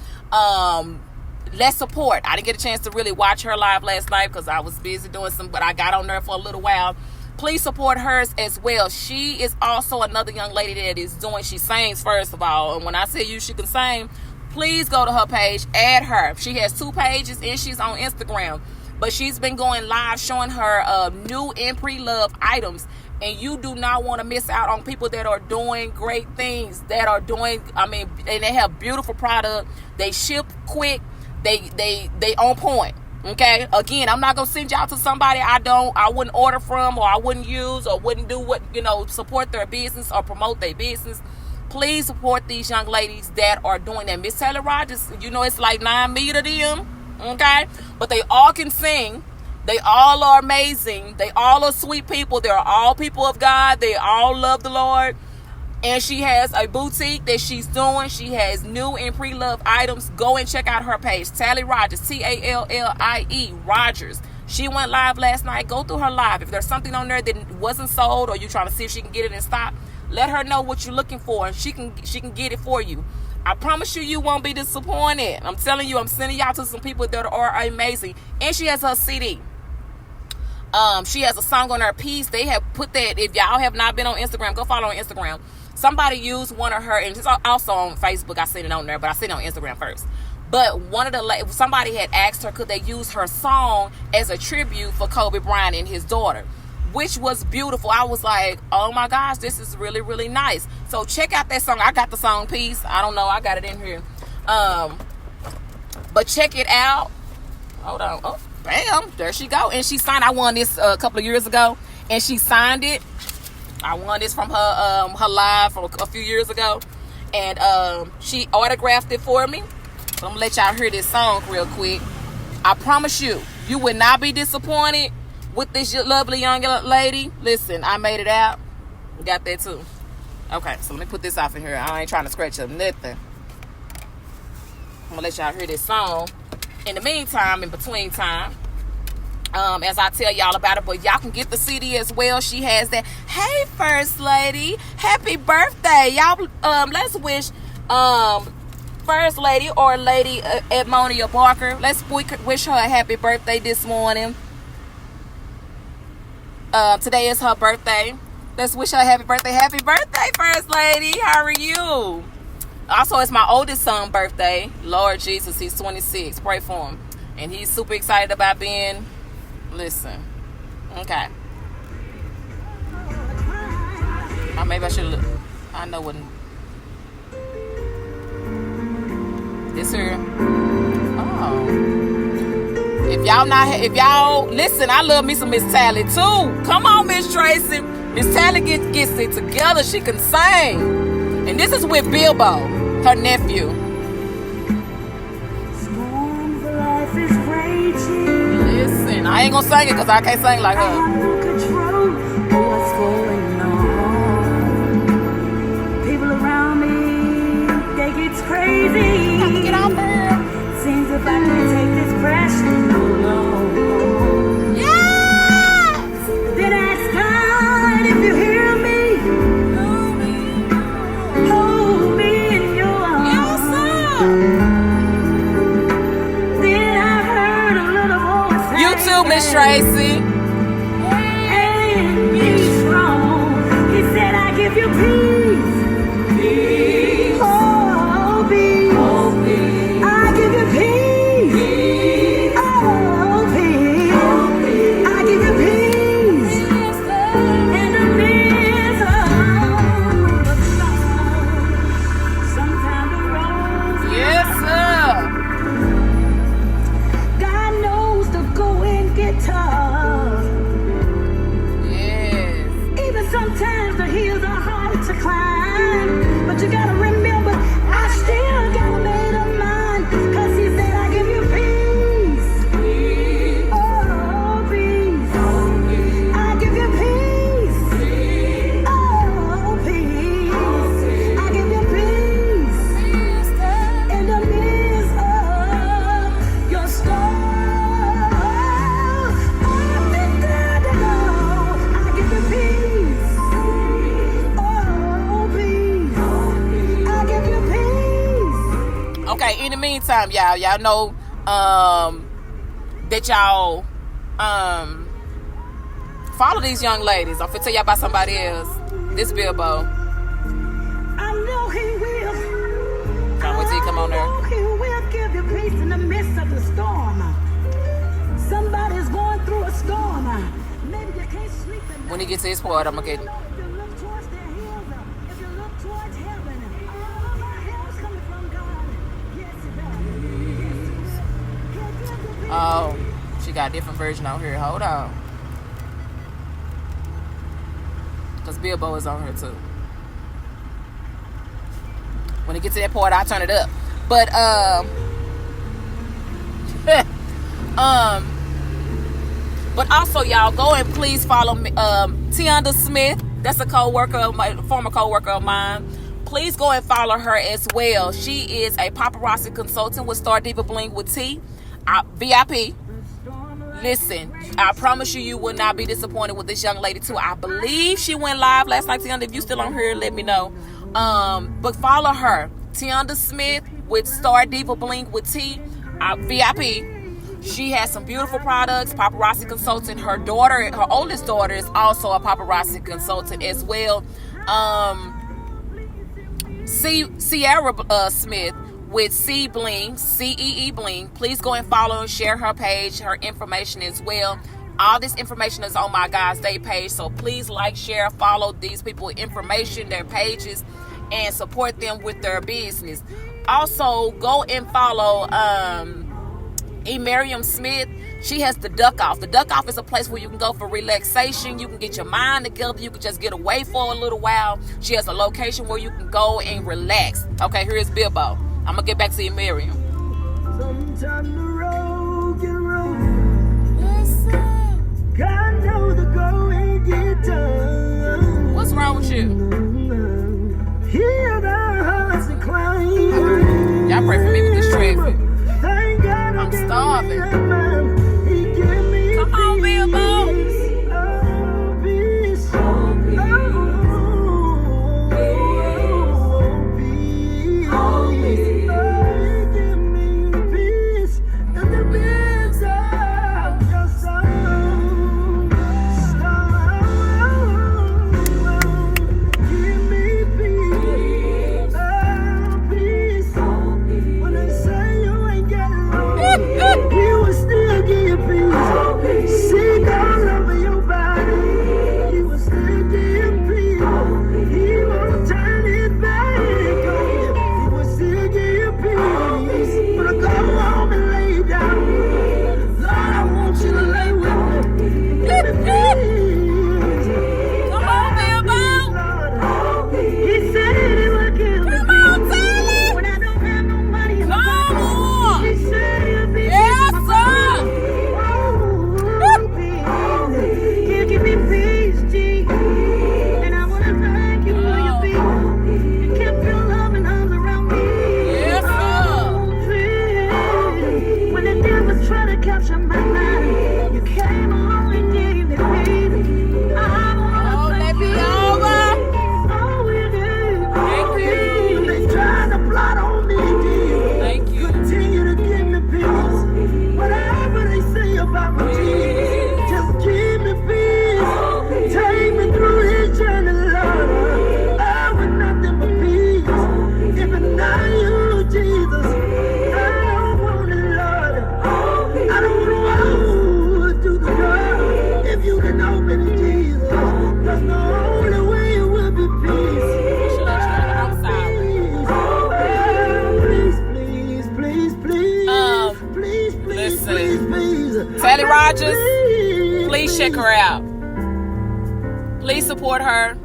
let's support. I didn't get a chance to really watch her live last night because I was busy doing but I got on there for a little while. Please support hers as well. She is also another young lady that is she sings, first of all. And when I say she can sing, please go to her page, add her. She has 2 pages and she's on Instagram. But she's been going live showing her new and pre-love items. And you do not want to miss out on people that are doing great things, that are doing, and they have beautiful product. They ship quick. They on point. Okay? Again, I'm not going to send y'all to somebody I wouldn't order from, or I wouldn't use, or wouldn't do support their business or promote their business. Please support these young ladies that are doing that. Miss Taylor Rogers, it's like 9 million of them. Okay? But they all can sing. They all are amazing. They all are sweet people. They're all people of God. They all love the Lord. And she has a boutique that she's doing. She has new and pre-loved items. Go and check out her page. Tally Rogers. Tallie Rogers. She went live last night. Go through her live. If there's something on there that wasn't sold, or you're trying to see if she can get it in stock, let her know what you're looking for, and she can get it for you. I promise you won't be disappointed. I'm telling you, I'm sending y'all to some people that are amazing. And she has her CD. She has a song on her piece. They have put that. If y'all have not been on Instagram, go follow on Instagram. Somebody used one of her, and it's also on Facebook. I seen it on there, but I seen it on Instagram first. But somebody had asked her, could they use her song as a tribute for Kobe Bryant and his daughter, which was beautiful. I was like, oh my gosh, this is really, really nice. So check out that song. I got the song piece. I don't know. I got it in here. But check it out. Hold on. Oh, bam. There she go. And she signed. I won this a couple of years ago, and she signed it. I won this from her live from a few years ago, and she autographed it for me. So I'm gonna let y'all hear this song real quick. I promise you would not be disappointed with this lovely young lady. Listen, I made it out. Got that too. Okay, so let me put this off in here. I ain't trying to scratch up nothing. I'm gonna let y'all hear this song. In the meantime, in between time, as I tell y'all about it, but y'all can get the CD as well. She has that. Hey, First Lady, happy birthday, y'all. Let's wish First Lady or Lady Edmonia Barker. Let's wish her a happy birthday this morning. Today is her birthday. Let's wish her a happy birthday. Happy birthday, First Lady. How are you? Also, it's my oldest son's birthday. Lord Jesus, he's 26. Pray for him. And he's super excited about being... Listen. Okay. Maybe I should look. I know what... This here. Oh. If y'all listen, I love me some Miss Tally too. Come on, Miss Tracy. Miss Tally gets it together. She can sing. And this is with Bilbo, her nephew. Listen, I ain't gonna sing it because I can't sing like her. Control what's going on. People around me think it's crazy. Got to get out there. Seems if I can take this pressure no longer. Yes! Then ask God if you hear me. you, Miss Tracy. And be strong. He said, I give you peace. Peace. Oh, peace. Oh, peace. I give you peace. Peace. Oh, peace. Oh, peace. I give you peace. In the midst of the storm. Sometimes the road. Yes, sir. God knows to go and get tough. Yes. Even sometimes the hills are hard to climb. But you gotta remember, I still gotta make a mind. Cause he said, I give you peace. Peace. Oh, peace. Oh, peace. I give you peace. Peace. Oh, peace. I give you peace. In the midst of your storm. I've been glad to know. I give you peace. Oh, peace. I give you peace. Okay, in the meantime, y'all know that y'all follow these young ladies. I'm finna tell y'all about somebody else. This Bilbo. I know he will. Can't wait till you come on there. I know he will give you peace in the midst of the storm. Somebody's going through a storm. Maybe you can't sleep at night. When he gets to his part, I'm gonna get. If you look towards the hills, if you look towards heaven, all of our help's coming from God. Yes, it does. Yes, it does. Oh, she got a different version out here. Hold on. Because Bilbo is on here too. When it gets to that part, I'll turn it up. But but also y'all go and please follow me, Tianda Smith. That's a former co-worker of mine. Please go and follow her as well. She is a paparazzi consultant with Star Diva Bling with T. VIP. Listen, I promise you, you will not be disappointed with this young lady too. I believe she went live last night. Tianda, if you still on here, let me know. But follow her, Tianda Smith with Star Diva Bling with T. VIP. She has some beautiful products. Paparazzi consultant. Her oldest daughter, is also a paparazzi consultant as well. Sierra Smith with C Bling, CEE Bling. Please go and follow and share her page, her information as well. All this information is on my Guys Day page, so please like, share, follow these people, information, their pages, and support them with their business. Also, go and follow Miriam Smith. She has the Duck Off. The Duck Off is a place where you can go for relaxation. You can get your mind together. You can just get away for a little while. She has a location where you can go and relax. Okay, here's Bilbo. I'm going to get back to you, Miriam. Sometimes the road get rough. God knows the going get done. What's wrong with you? Hear the hearts decline. Y'all pray for me with this traffic. Thank God I'm starving. He give me Come on, Bilbo. peace. Oh, peace. Oh, peace. Oh, give me peace in the midst of your storm. Give me peace. Oh, peace. When they say you ain't getting along, he will still give you peace. Sick all over your body, he will still give you peace. He won't turn it back on you. He will still give you peace. When I go home and lay down, Lord, I want you to lay with me. Give me peace. Come on, Bilbo. Lord, he said he would give me Come on, Tyler. when I don't have no money in my Come pocket. on. He said he'll be Yes, sir. Listen, Tally Rogers, please check her out. Please support her.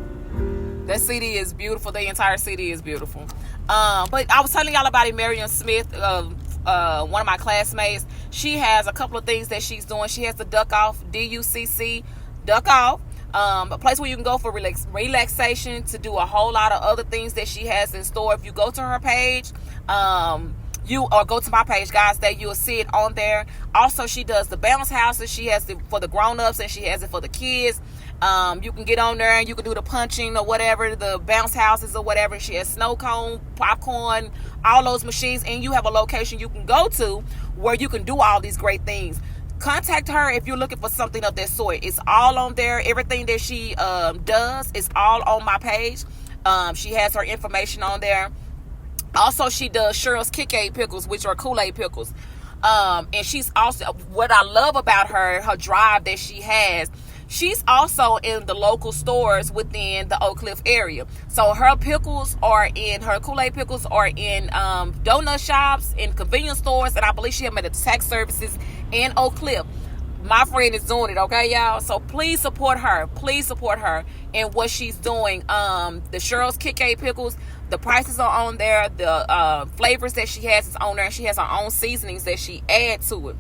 That CD is beautiful. The entire CD is beautiful. But I was telling y'all about Miriam Smith, one of my classmates. She has a couple of things that she's doing. She has the Duck Off, DUCC, Duck Off. A place where you can go for relaxation, to do a whole lot of other things that she has in store. If you go to her page, or go to my page, guys, that you'll see it on there. Also, she does the bounce houses. She has it for the grown-ups and she has it for the kids. You can get on there and you can do the punching or whatever, the bounce houses or whatever. She has snow cone, popcorn, all those machines, and you have a location you can go to where you can do all these great things. Contact her if you're looking for something of that sort. It's all on there. Everything that she does is all on my page. She has her information on there. Also, she does Cheryl's Kick-Aid pickles, which are Kool-Aid pickles. And she's also, what I love about her drive that she has, she's also in the local stores within the Oak Cliff area. So her pickles are in, her Kool-Aid pickles are in donut shops, in convenience stores, and I believe she has made a tax services in Oak Cliff. My friend is doing it, okay, y'all? So please support her. Please support her in what she's doing. The Cheryl's Kick-Aid pickles, the prices are on there. The flavors that she has is on there. And she has her own seasonings that she adds to it.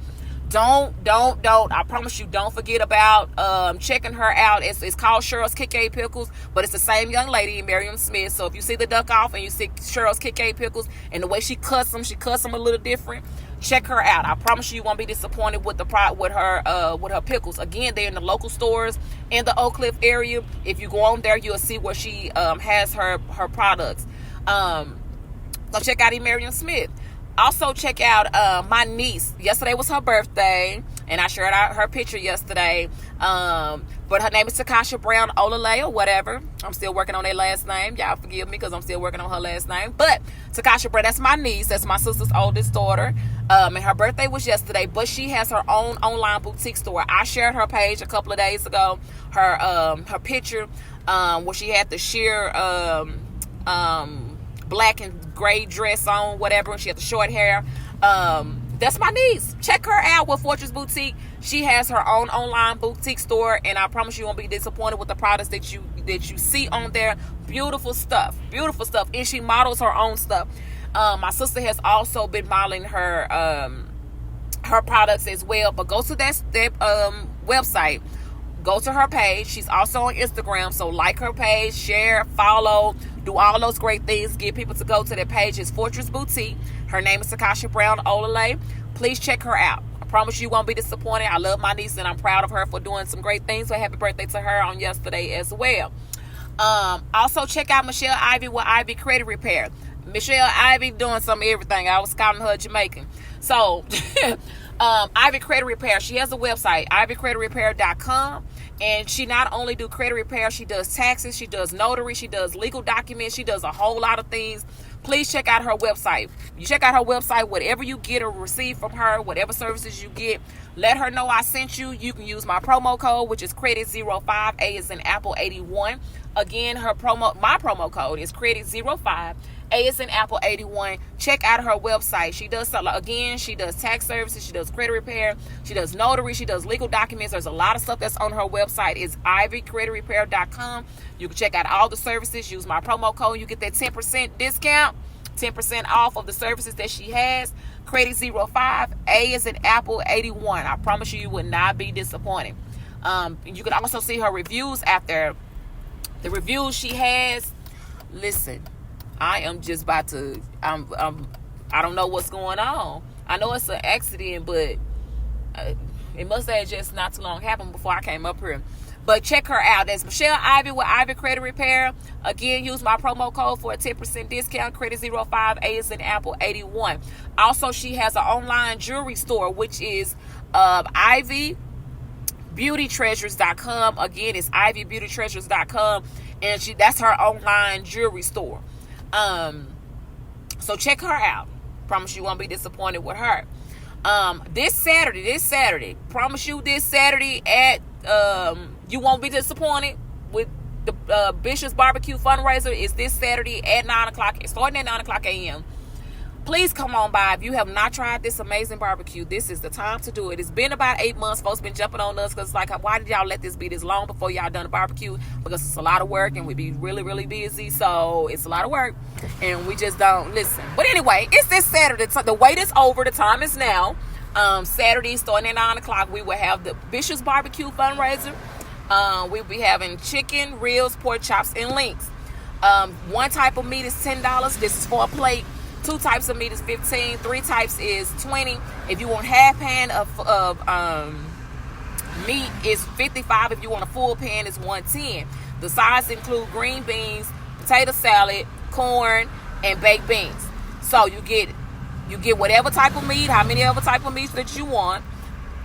Don't. I promise you, don't forget about checking her out. It's called Cheryl's Kick-Aid Pickles, but it's the same young lady, Miriam Smith. So if you see the Duck Off and you see Cheryl's Kick-Aid Pickles, and the way she cuts them a little different, check her out. I promise you won't be disappointed with her pickles. Again, they're in the local stores in the Oak Cliff area. If you go on there, you'll see where she has her products. So check out Miriam Smith. Also check out my niece. Yesterday was her birthday, and I shared out her picture yesterday. But her name is Takasha Brown Olale or whatever. I'm still working on that last name. Y'all forgive me because I'm still working on her last name. But Takasha Brown, that's my niece. That's my sister's oldest daughter. And her birthday was yesterday, but she has her own online boutique store. I shared her page a couple of days ago. Her picture where she had the sheer black and gray dress on, whatever, and she had the short hair. That's my niece. Check her out with Fortress Boutique. She has her own online boutique store, and I promise you won't be disappointed with the products that you see on there. Beautiful stuff, and she models her own stuff. My sister has also been modeling her products as well. But go to that website. Go to her page. She's also on Instagram, so like her page, share, follow, do all those great things. Get people to go to that page. It's Fortress Boutique. Her name is Takasha Brown Olale. Please check her out. I promise you won't be disappointed. I love my niece, and I'm proud of her for doing some great things. So happy birthday to her on yesterday as well. Also check out Michelle Ivy with Ivy Credit Repair. Michelle Ivy doing some everything. I was calling her Jamaican. So Ivy Credit Repair, she has a website, ivycreditrepair.com, and she not only do credit repair, she does taxes, she does notary, she does legal documents, she does a whole lot of things. Please check out her website. You check out her website, whatever you get or receive from her, whatever services you get, let her know I sent you. You can use my promo code, which is credit05, A is in Apple 81. Again, my promo code is credit05, A is in Apple 81. Check out her website. She does tax services, she does credit repair, she does notary, she does legal documents. There's a lot of stuff that's on her website. It's ivycreditrepair.com. You can check out all the services. Use my promo code. You get that 10% discount, 10% off of the services that she has. Credit05, A is in Apple 81. I promise you would not be disappointed. You can also see her reviews after the reviews she has. Listen, I am just about to, I don't know what's going on. I know it's an accident, but it must have just not too long happened before I came up here. But check her out. That's Michelle Ivy with Ivy Credit Repair. Again, use my promo code for a 10% discount. Credit05, A is in Apple 81. Also, she has an online jewelry store, which is ivybeautytreasures.com. Again, it's ivybeautytreasures.com, and that's her online jewelry store. So check her out. Promise you won't be disappointed with her. This Saturday, promise you this Saturday at you won't be disappointed with the Bishop's Barbecue fundraiser. Is this Saturday at 9 o'clock, starting at 9 o'clock a.m. Please come on by. If you have not tried this amazing barbecue, this is the time to do it. It's been about 8 months. Folks been jumping on us because it's like, why did y'all let this be this long before y'all done a barbecue? Because it's a lot of work and we be really, really busy. So it's a lot of work and we just don't listen. But anyway, it's this Saturday. The wait is over. The time is now. Saturday starting at 9 o'clock. We will have the Bishop's Barbecue fundraiser. We'll be having chicken, ribs, pork chops, and links. One type of meat is $10. This is for a plate. 2 types of meat is $15. 3 types is $20. If you want half pan of meat, is $55. If you want a full pan, it's $110. The sides include green beans, potato salad, corn, and baked beans. So you get whatever type of meat, how many other type of meats that you want,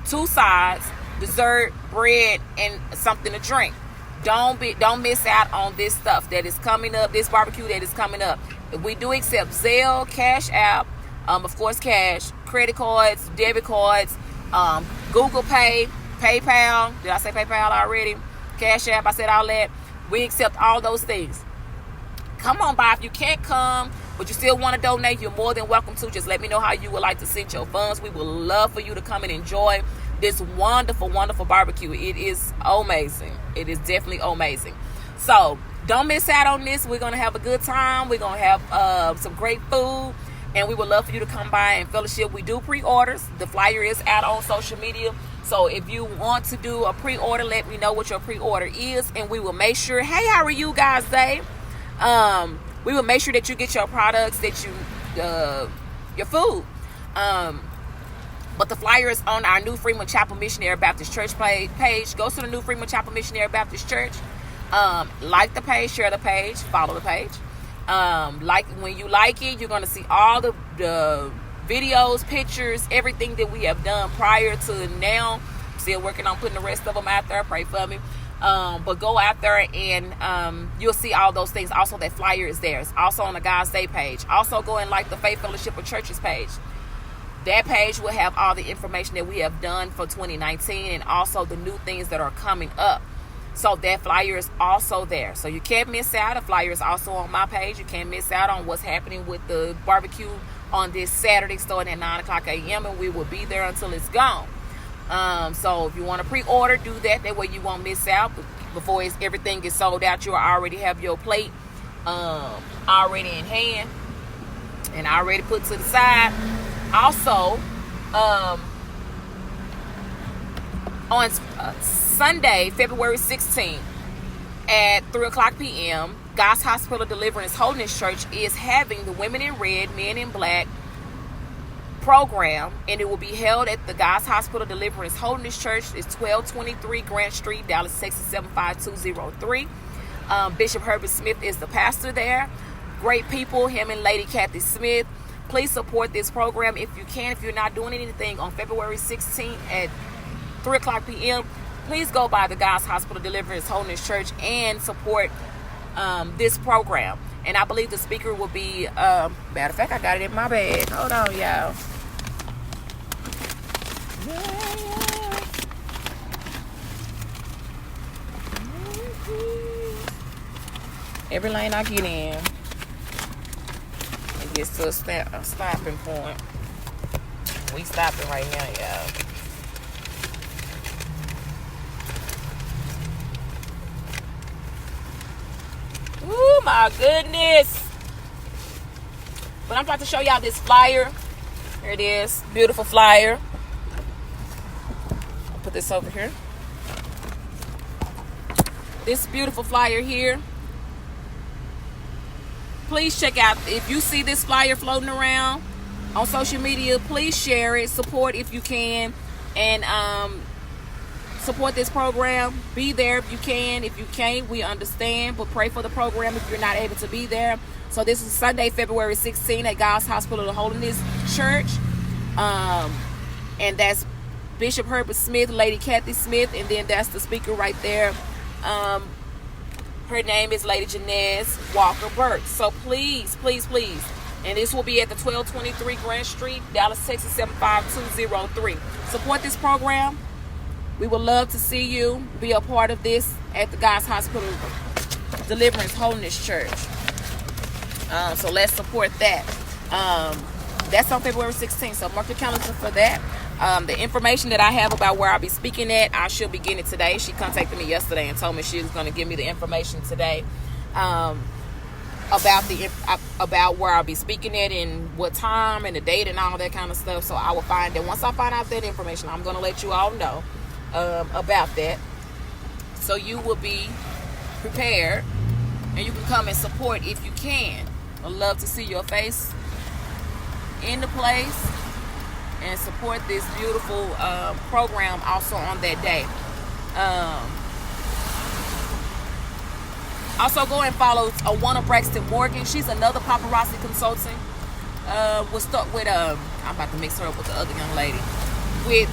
2 sides, dessert, bread, and something to drink. Don't miss out on this stuff that is coming up. This barbecue that is coming up. We do accept Zelle, Cash App, of course cash, credit cards, debit cards, Google Pay, PayPal. Did I say PayPal already? Cash App, I said all that. We accept all those things. Come on by. If you can't come, but you still want to donate, you're more than welcome to. Just let me know how you would like to send your funds. We would love for you to come and enjoy this wonderful, wonderful barbecue. It is amazing. It is definitely amazing. So don't miss out on this. We're going to have a good time. We're going to have some great food. And we would love for you to come by and fellowship. We do pre-orders. The flyer is out on social media. So if you want to do a pre-order, let me know what your pre-order is. And we will make sure, hey, how are you guys today? We will make sure that you get your products, that you, your food. But the flyer is on our New Freeman Chapel Missionary Baptist Church page. Go to the New Freeman Chapel Missionary Baptist Church. Like the page, share the page, follow the page. When you like it, you're going to see all the videos, pictures, everything that we have done prior to now. Still working on putting the rest of them out there. Pray for me. But go out there and you'll see all those things. Also, that flyer is there. It's also on the God's Day page. Also, go and like the Faith Fellowship of Churches page. That page will have all the information that we have done for 2019 and also the new things that are coming up. So that flyer is also there. So you can't miss out. The flyer is also on my page. You can't miss out on what's happening with the barbecue on this Saturday starting at 9 o'clock a.m. and we will be there until it's gone. So if you want to pre-order, do that. That way you won't miss out. Before everything is sold out, you'll already have your plate already in hand and already put to the side. Also, on Sunday, February 16th at 3 o'clock p.m., God's Hospital Deliverance Holiness Church is having the Women in Red, Men in Black program, and it will be held at the God's Hospital Deliverance Holiness Church. It's 1223 Grant Street, Dallas, Texas 75203. Bishop Herbert Smith is the pastor there. Great people, him and Lady Kathy Smith. Please support this program if you can. If you're not doing anything on February 16th at 3 o'clock p.m., please go by the God's Hospital Deliverance Holiness Church and support this program. And I believe the speaker will be, matter of fact, I got it in my bag. Hold on, y'all. Every lane I get in, it gets to a stopping point. We stopping right now, y'all. Oh my goodness. But I'm about to show y'all this flyer. Here it is. Beautiful flyer. I'll put this over here. This beautiful flyer here. Please check out, if you see this flyer floating around on social media, please share it, support if you can, and support this program. Be there if you can. If you can't, we understand, but pray for the program if you're not able to be there. So this is Sunday, February 16th at God's Hospital of Holiness Church, and that's Bishop Herbert Smith, Lady Kathy Smith, and then that's the speaker right there. Her name is Lady Janez Walker Burke. So please, please, please. And this will be at the 1223 Grant Street, Dallas, Texas 75203. Support this program. We would love to see you be a part of this at the God's Hospital Deliverance Holiness Church. So let's support that. That's on February 16th. So mark your calendar for that. The information that I have about where I'll be speaking at, I should be getting it today. She contacted me yesterday and told me she was going to give me the information today. About where I'll be speaking at and what time and the date and all that kind of stuff. So I will find that. Once I find out that information, I'm going to let you all know about that. So you will be prepared and you can come and support if you can. I'd love to see your face in the place and support this beautiful program also on that day. Also, go and follow Aunqunic Braxton Morgan. She's another paparazzi consultant. We'll start with I'm about to mix her up with the other young lady. With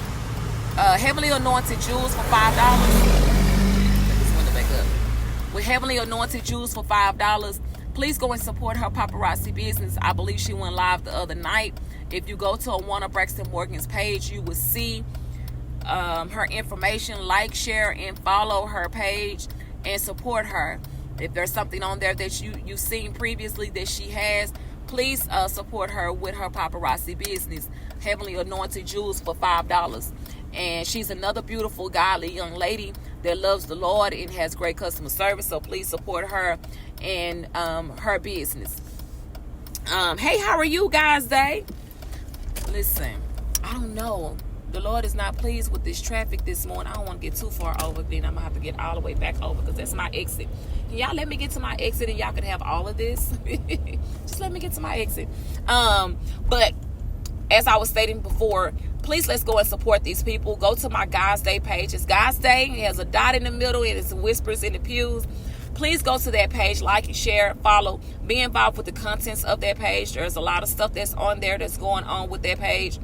Heavenly Anointed Jewels for $5. Let this window back up. With Heavenly Anointed Jewels for $5. Please go and support her paparazzi business. I believe she went live the other night. If you go to Aunqunic Braxton Morgan's page, you will see her information. Like, share, and follow her page and support her. If there's something on there that you've seen previously that she has, please support her with her paparazzi business. Heavenly Anointed Jewels for $5. And she's another beautiful, godly young lady that loves the Lord and has great customer service. So please support her and her business. Hey, how are you guys today? Listen, I don't know. The Lord is not pleased with this traffic this morning. I don't want to get too far over. Then I'm going to have to get all the way back over because that's my exit. Can y'all let me get to my exit and y'all can have all of this? Just let me get to my exit. But as I was stating before, please let's go and support these people. Go to my God's Day page. It's God's Day. It has a dot in the middle and it's whispers in the pews. Please go to that page, like and share, follow, be involved with the contents of that page. There's a lot of stuff that's on there that's going on with that page.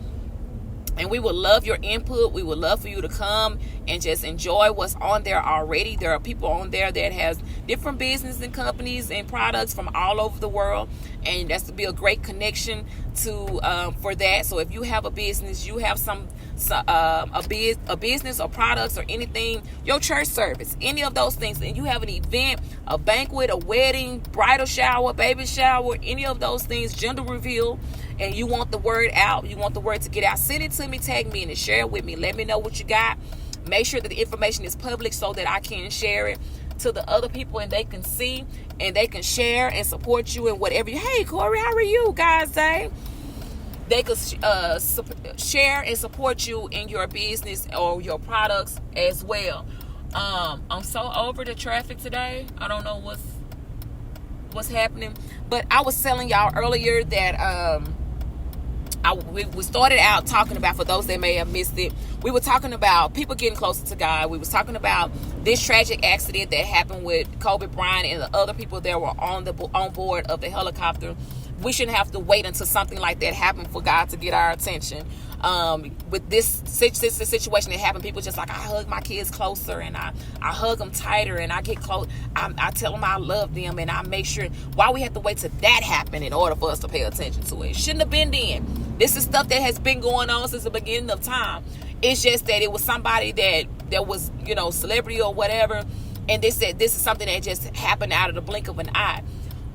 And we would love your input. We would love for you to come and just enjoy what's on there already. There are people on there that has different businesses and companies and products from all over the world. And that's to be a great connection to for that. So if you have a business, you have a business or products or anything, your church service, any of those things, and you have an event, a banquet, a wedding, bridal shower, baby shower, any of those things, gender reveal, and you want the word out, you want the word to get out, send it to me, tag me, and share it with me. Let me know what you got. Make sure that the information is public so that I can share it to the other people and they can see and they can share and support you in whatever you. Hey, Corey, how are you guys today? They could share and support you in your business or your products as well. I'm so over the traffic today. I don't know what's happening, but I was telling y'all earlier that we started out talking about, for those that may have missed it, we were talking about people getting closer to God. We was talking about this tragic accident that happened with Kobe Bryant and the other people that were on board of the helicopter. We shouldn't have to wait until something like that happened for God to get our attention. With this situation that happened, people just like, I hug my kids closer and I hug them tighter and I get close. I tell them I love them and I make sure. Why we have to wait till that happen in order for us to pay attention to it? It shouldn't have been then. This is stuff that has been going on since the beginning of time. It's just that it was somebody that was, celebrity or whatever, and they said this is something that just happened out of the blink of an eye.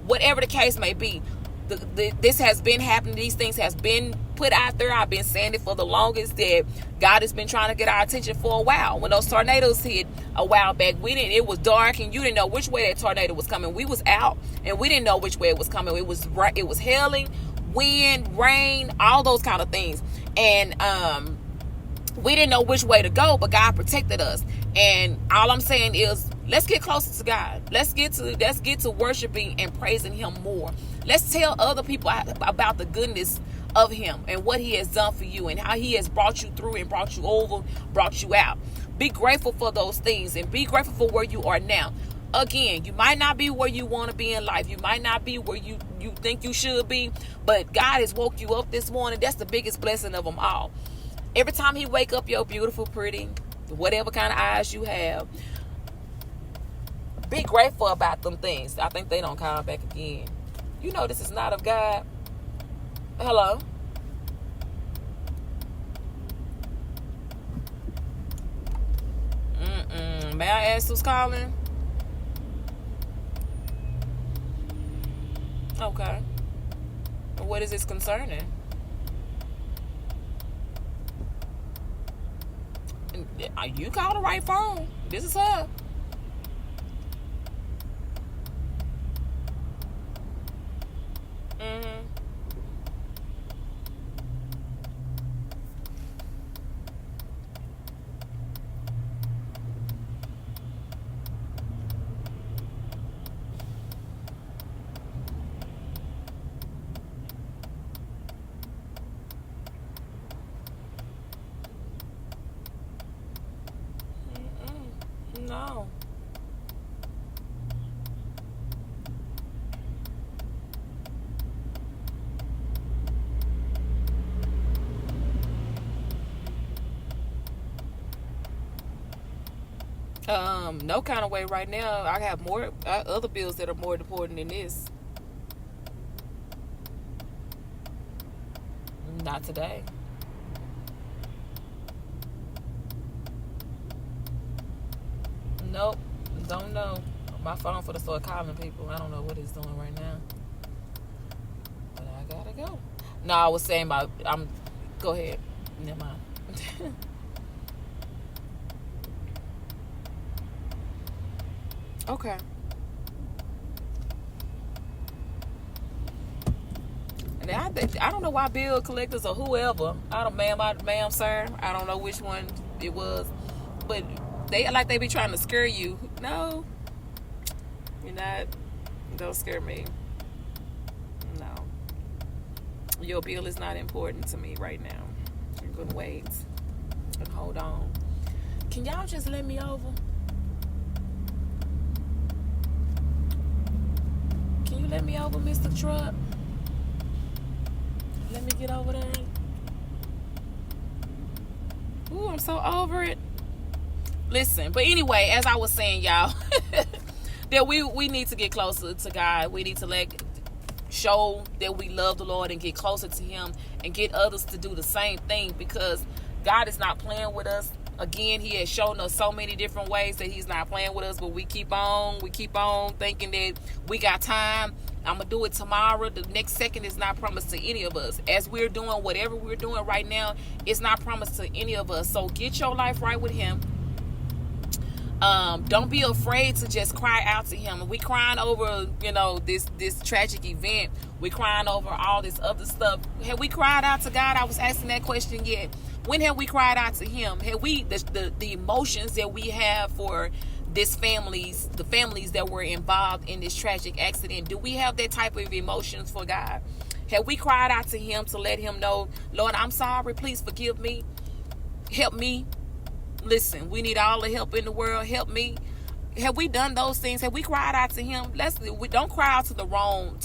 Whatever the case may be, this has been happening. These things has been put out there. I've been saying it for the longest that God has been trying to get our attention for a while. When those tornadoes hit a while back, it was dark and you didn't know which way that tornado was coming. We was out and we didn't know which way it was coming. It was hailing, wind, rain, all those kind of things. And we didn't know which way to go, but God protected us. And all I'm saying is, let's get closer to God. Let's get to worshiping and praising Him more. Let's tell other people about the goodness of Him and what He has done for you and how He has brought you through and brought you over, brought you out. Be grateful for those things and be grateful for where you are now. Again, you might not be where you want to be in life. You might not be where you think you should be, but God has woke you up this morning. That's the biggest blessing of them all. Every time He wake up your beautiful, pretty, whatever kind of eyes you have, be grateful about them things. I think they don't come back again. You know this is not of God. Hello? May I ask who's calling? Okay. What is this concerning? You call the right phone. This is her. No. No kind of way right now. I have more other bills that are more important than this. Not today. Nope. Don't know. My phone for the start calling people. I don't know what it's doing right now. But I gotta go. No, I was saying go ahead. Never mind. Okay. And I don't know why bill collectors or whoever. Ma'am, sir. I don't know which one it was, but they be trying to scare you. No, you're not. Don't scare me. No, your bill is not important to me right now. I'm gonna wait and hold on. Can y'all just let me over? Can you let me over, Mr. Truck? Let me get over there. Ooh, I'm so over it. Listen, but anyway, as I was saying, y'all, that we need to get closer to God. We need to show that we love the Lord and get closer to Him and get others to do the same thing, because God is not playing with us. Again, He has shown us so many different ways that He's not playing with us, but we keep on thinking that we got time. I'm going to do it tomorrow. The next second is not promised to any of us. As we're doing whatever we're doing right now, it's not promised to any of us. So get your life right with Him. Don't be afraid to just cry out to Him. We crying over, this tragic event. We crying over all this other stuff. Have we cried out to God? I was asking that question yet. When have we cried out to Him? Have we the emotions that we have for the families that were involved in this tragic accident? Do we have that type of emotions for God? Have we cried out to Him to let Him know, Lord, I'm sorry, please forgive me, help me? Listen, we need all the help in the world. Help me. Have we done those things? Have we cried out to Him? We don't cry out to the wrong.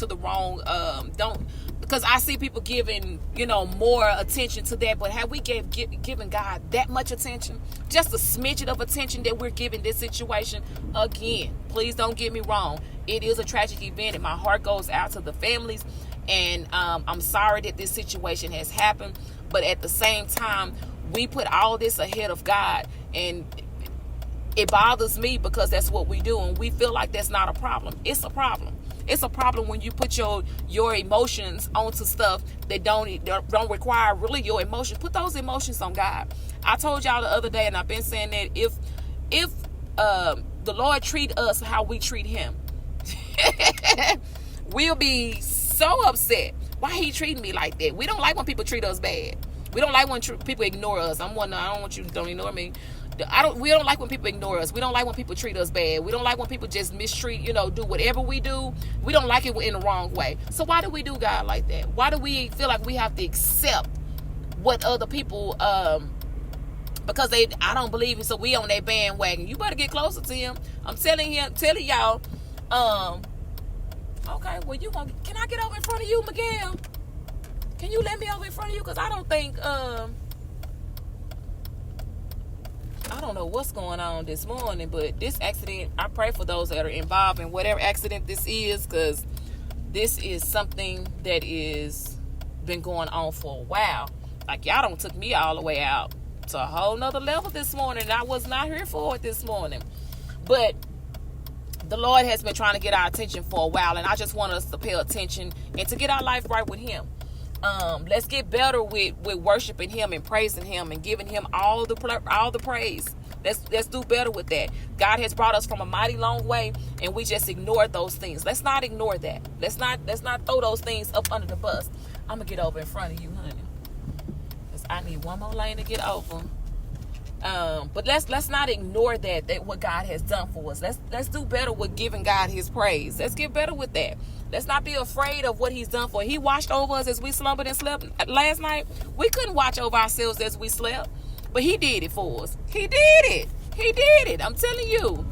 Don't, because I see people giving more attention to that. But have we given God that much attention? Just a smidget of attention that we're giving this situation. Again, please don't get me wrong. It is a tragic event, and my heart goes out to the families. And I'm sorry that this situation has happened. But at the same time, we put all this ahead of God, and it bothers me because that's what we do, and we feel like that's not a problem. It's a problem. It's a problem when you put your emotions onto stuff that don't require really your emotions. Put those emotions on God. I told y'all the other day, and I've been saying that if the Lord treat us how we treat Him, we'll be so upset. Why He treating me like that? We don't like when people treat us bad. We don't like when people ignore us. I don't want you to don't ignore me. We don't like when people ignore us. We don't like when people treat us bad. We don't like when people just mistreat, do whatever we do. We don't like it in the wrong way. So why do we do God like that? Why do we feel like we have to accept what other people, because I don't believe it, so we on that bandwagon. You better get closer to Him. I'm telling y'all, okay, well, can I get over in front of you, Miguel? Can you let me over in front of you? Because I don't think, I don't know what's going on this morning, but this accident, I pray for those that are involved in whatever accident this is, because this is something that is been going on for a while. Like, y'all don't took me all the way out to a whole nother level this morning. I was not here for it this morning. But the Lord has been trying to get our attention for a while, and I just want us to pay attention and to get our life right with Him. Let's get better with worshiping him and praising him and giving him all the praise. Let's do better with that. God has brought us from a mighty long way, and we just ignored those things. Let's not ignore that. Let's not throw those things up under the bus. I'm gonna get over in front of you, honey, because I need one more lane to get over. But let's not ignore that what God has done for us. Let's do better with giving God his praise. Let's get better with that. Let's not be afraid of what he's done for us. He watched over us as we slumbered and slept last night. We couldn't watch over ourselves as we slept, but he did it for us. He did it. He did it. I'm telling you.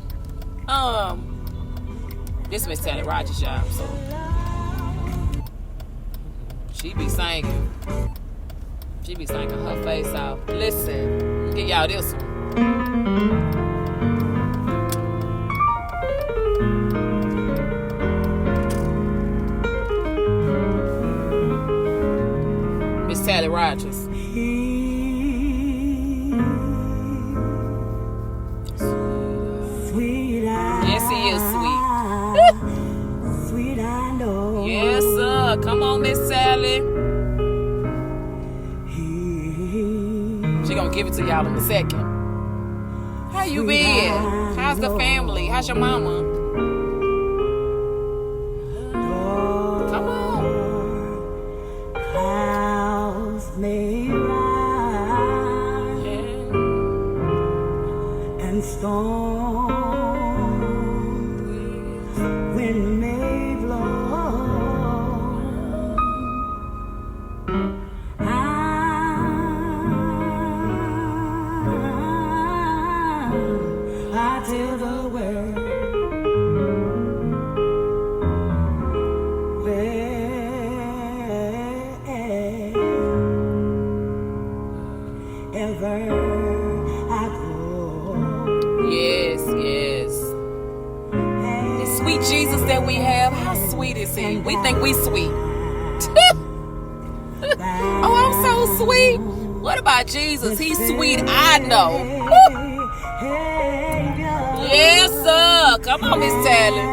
This Miss Sally Rogers, y'all. So she be singing. She be singing her face off. Listen, get y'all this one. Miss Sally Rogers. Sweet, Yes, he is sweet. sweet, I know. Yes, sir. Come on, Miss Sally. She gonna give it to y'all in a second. How you been? How's the family? How's your mama? Come on. Clouds may rise and storms, wind may blow. I tell the world wherever I go. Yes, yes. The sweet Jesus that we have, how sweet is he? We think we sweet. Oh, I'm so sweet. What about Jesus? He's sweet, I know. Yes, sir. Come on, Miss Sally.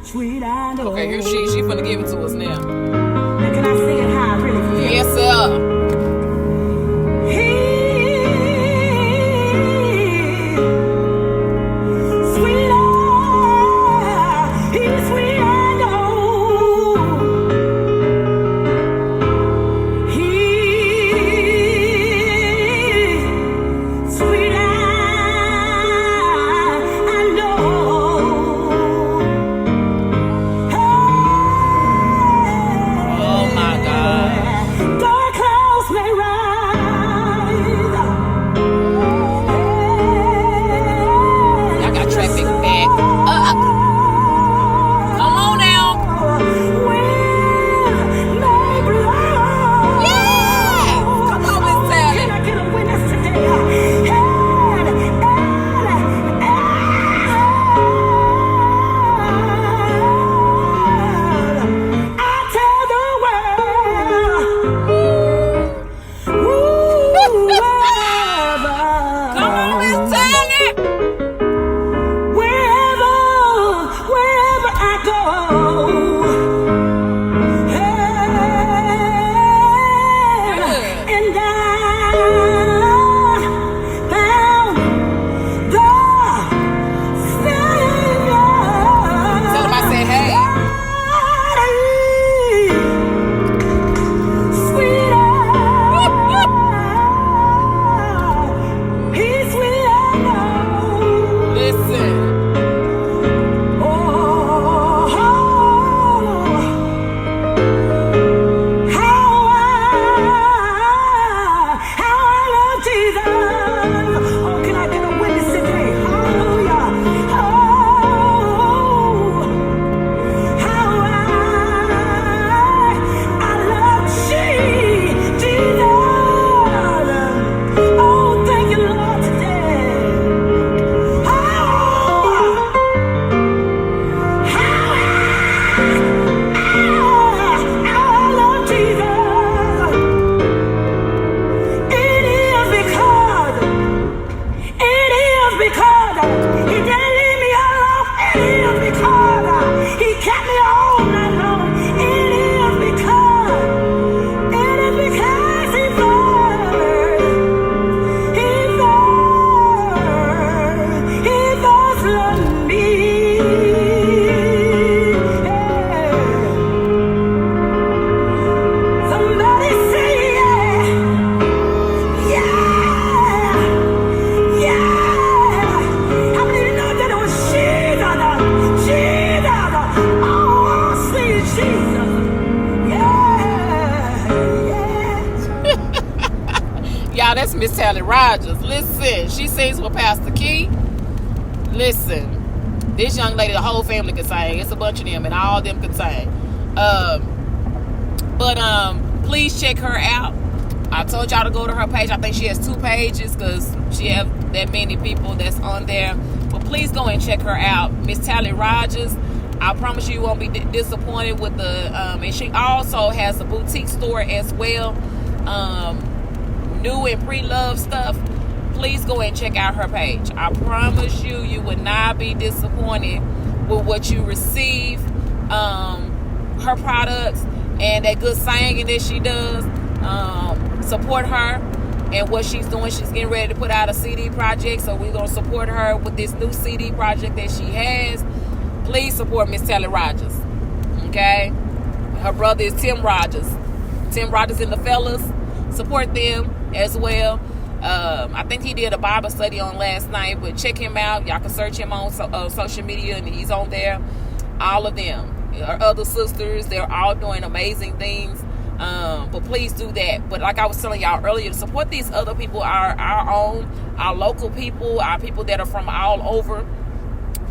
Sweet, I know. Okay, here she finna give it to us now. Now can I sing it how I really feel? Yes, sir. Oh my God. Miss Tally Rogers. Listen, she sings with Pastor Key. Listen, this young lady, the whole family can sing. It's a bunch of them, and all of them can sing. But please check her out. I told y'all to go to her page. I think she has 2 pages because she have that many people that's on there. But please go and check her out, Miss Tally Rogers. I promise you won't be disappointed with the. And she also has a boutique store as well, new and pre-loved stuff. Please go and check out her page. I promise you, you would not be disappointed with what you receive. Her products and that good singing that she does. Support her and what she's doing. She's getting ready to put out a CD project, so we're going to support her with this new CD project that she has. Please support Miss Tally Rogers. Okay? Her brother is Tim Rogers. Tim Rogers and the fellas. Support them as well. I think he did a Bible study on last night, but check him out. Y'all can search him on social media, and he's on there. All of them. Her other sisters, they're all doing amazing things. But please do that. But like I was telling y'all earlier, support these other people, our own, our local people, our people that are from all over.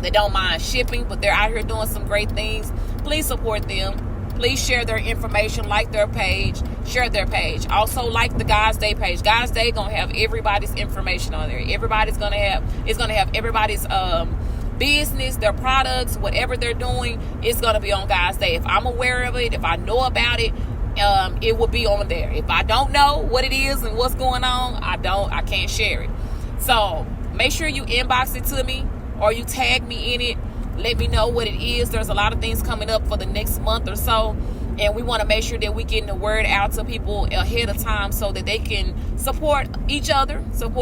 They don't mind shipping, but they're out here doing some great things. Please support them. Please share their information, like their page, share their page. Also, like the God's Day page. God's Day gonna have everybody's information on there. It's gonna have everybody's business, their products, whatever they're doing. It's gonna be on God's Day. If I'm aware of it, if I know about it, it will be on there. If I don't know what it is and what's going on, I can't share it. So make sure you inbox it to me or you tag me in it. Let me know what it is. There's a lot of things coming up for the next month or so, and we want to make sure that we're getting the word out to people ahead of time so that they can support each other. That's what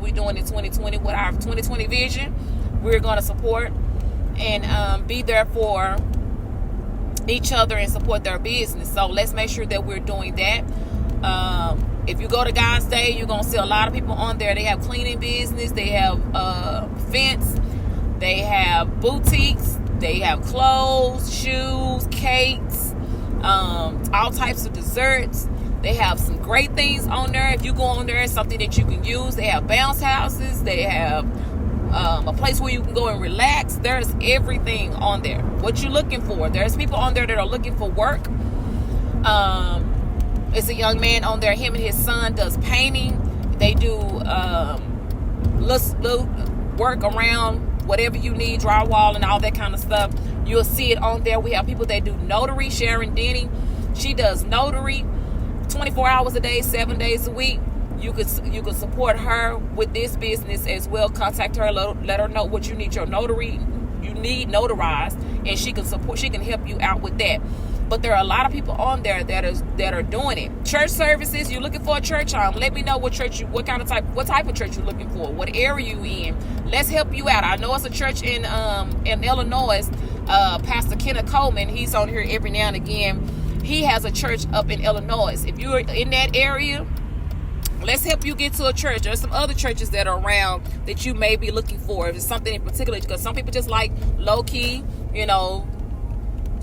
we're doing in 2020 with our 2020 vision. We're going to support and be there for each other and support their business. So let's make sure that we're doing that. If you go to God's Day, you're going to see a lot of people on there. They have cleaning business. They have fence. They have boutiques. They have clothes, shoes, cakes, all types of desserts. They have some great things on there. If you go on there, it's something that you can use. They have bounce houses. They have a place where you can go and relax. There's everything on there. What you're looking for. There's people on there that are looking for work. It's a young man on there. Him and his son does painting. They do little work around whatever you need, drywall and all that kind of stuff. You'll see it on there. We have people that do notary. Sharon Denny, she does notary 24 hours a day, 7 days a week. You could support her with this business as well. Contact her, let her know what you need notarized, and she can help you out with that. But there are a lot of people on there that are doing it. Church services, you're looking for a church home. Let me know what type of church you're looking for, what area you in. Let's help you out. I know it's a church in Illinois. Pastor Kenneth Coleman, he's on here every now and again. He has a church up in Illinois. If you're in that area, let's help you get to a church. There's some other churches that are around that you may be looking for. If it's something in particular, because some people just like low key,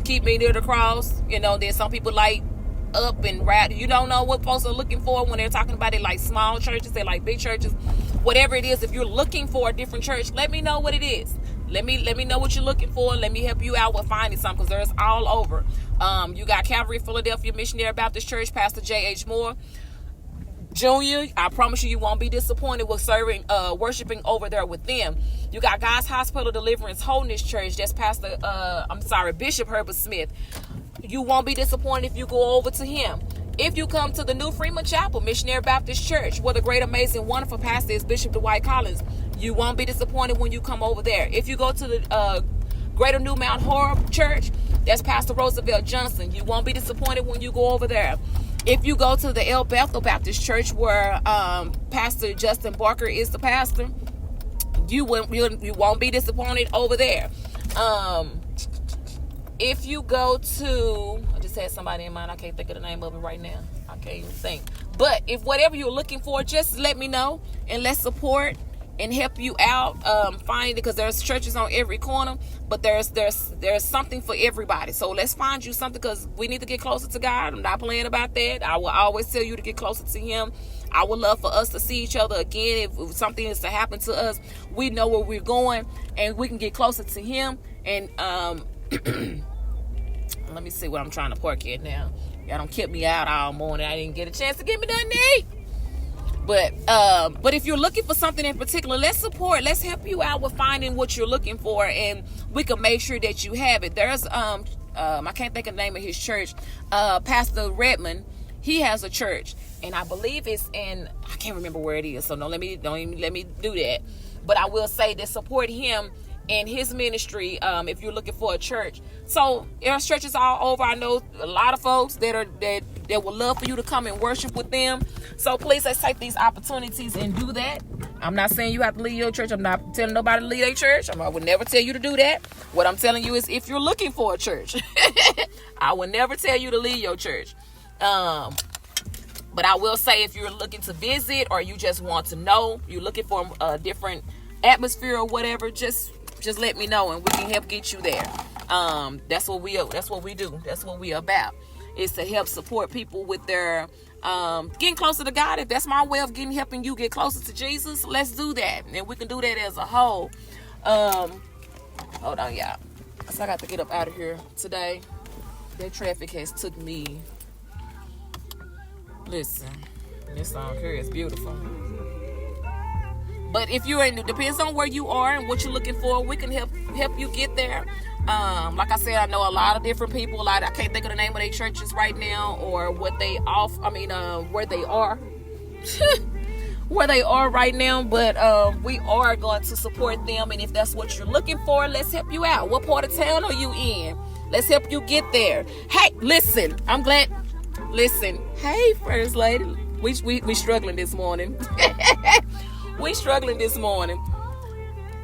keep me near the cross. Then some people like up and rap. You don't know what folks are looking for when they're talking about it, like small churches, they like big churches. Whatever it is, if you're looking for a different church, let me know what it is. Let me know what you're looking for. Let me help you out with finding something, because there's all over. You got Calvary Philadelphia Missionary Baptist Church, Pastor J.H. Moore Jr. I promise you won't be disappointed with worshiping over there with them. You got God's Hospital Deliverance Wholeness Church. That's Bishop Herbert Smith. You won't be disappointed if you go over to him. If you come to the New Freeman Chapel Missionary Baptist Church, where the great, amazing, wonderful pastor is Bishop Dwight Collins, you won't be disappointed when you come over there. If you go to the Greater New Mount Horeb Church, that's Pastor Roosevelt Johnson. You won't be disappointed when you go over there. If you go to the El Bethel Baptist Church, where Pastor Justin Barker is the pastor, you won't be disappointed over there. If you go to, I just had somebody in mind, I can't think of the name of it right now. I can't even think. But if whatever you're looking for, just let me know and let's support and help you out, find it, because there's churches on every corner, but there's something for everybody. So let's find you something, because we need to get closer to God. I'm not playing about that. I will always tell you to get closer to him. I would love for us to see each other again. If something is to happen to us, we know where we're going and we can get closer to him. And let me see what I'm trying to park at now. Y'all don't keep me out all morning. I didn't get a chance to get me done to eat. But if you're looking for something in particular, let's help you out with finding what you're looking for, and we can make sure that you have it. There's I can't think of the name of his church. Pastor Redmond, he has a church, and I believe it's in, I can't remember where it is, so don't even let me do that. But I will say that support him and his ministry, if you're looking for a church. So there's churches all over. I know a lot of folks that would love for you to come and worship with them. So please, let's take these opportunities and do that. I'm not saying you have to leave your church. I'm not telling nobody to leave their church. I would never tell you to do that. What I'm telling you is, if you're looking for a church, I would never tell you to leave your church. But I will say, if you're looking to visit, or you just want to know, you're looking for a different atmosphere or whatever, just let me know, and we can help get you there. That's what we do. That's what we about, is to help support people with their getting closer to God. If that's my way of helping you get closer to Jesus, let's do that, and we can do that as a whole. Hold on, y'all, because I got to get up out of here today. That traffic has took me. Listen, this song here is beautiful. But if you're in, depends on where you are and what you're looking for, we can help you get there. Like I said, I know a lot of different people. I can't think of the name of their churches right now, or what they where they are. Where they are right now, but we are going to support them, and if that's what you're looking for, let's help you out. What part of town are you in? Let's help you get there. Hey, listen, I'm glad. Listen, hey, First Lady, we struggling this morning. We struggling this morning.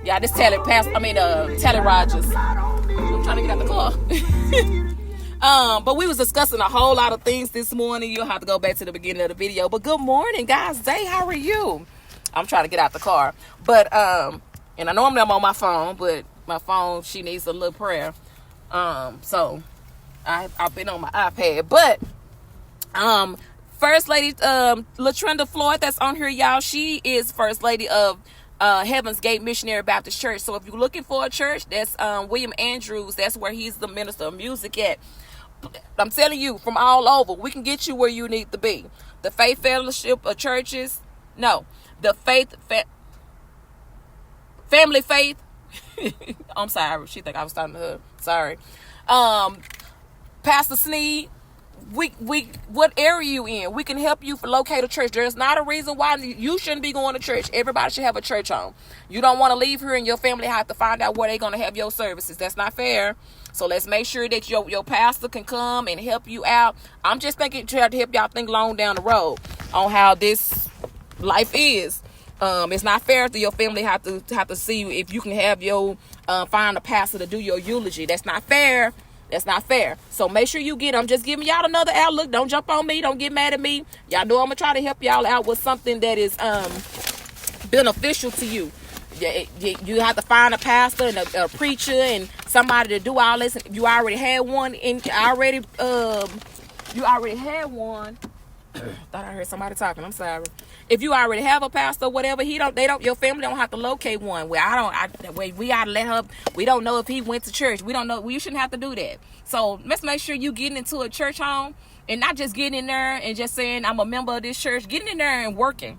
Yeah, this Tally Rogers. I'm trying to get out the car. But we was discussing a whole lot of things this morning. You'll have to go back to the beginning of the video. But good morning, guys. Zay, how are you? I'm trying to get out the car. But and I know I'm on my phone, but my phone, she needs a little prayer. So I've been on my iPad. But First Lady Latrenda Floyd, that's on here, y'all. She is First Lady of Heaven's Gate Missionary Baptist Church. So if you're looking for a church, that's William Andrews. That's where he's the minister of music at. I'm telling you, from all over, we can get you where you need to be. The Faith Fellowship of Churches, no, the Family Faith. I'm sorry, she think I was talking to her. Sorry. Pastor Sneed. What area you in? We can help you locate a church. There's not a reason why you shouldn't be going to church. Everybody should have a church home. You don't want to leave here and your family have to find out where they're going to have your services. That's not fair. So let's make sure that your pastor can come and help you out. I'm just thinking, trying to help y'all think long down the road on how this life is. It's not fair to your family have to see you if you can have your find a pastor to do your eulogy. That's not fair. That's not fair. So make sure you get them. Just giving y'all another outlook. Don't jump on me. Don't get mad at me. Y'all know I'm going to try to help y'all out with something that is beneficial to you. You have to find a pastor and a preacher and somebody to do all this. You already had one. You already had one. Thought I heard somebody talking. I'm sorry. If you already have a pastor, whatever, your family don't have to locate one. We gotta let her. We don't know if he went to church. We don't know. We shouldn't have to do that. So let's make sure you getting into a church home and not just getting in there and just saying I'm a member of this church. Getting in there and working.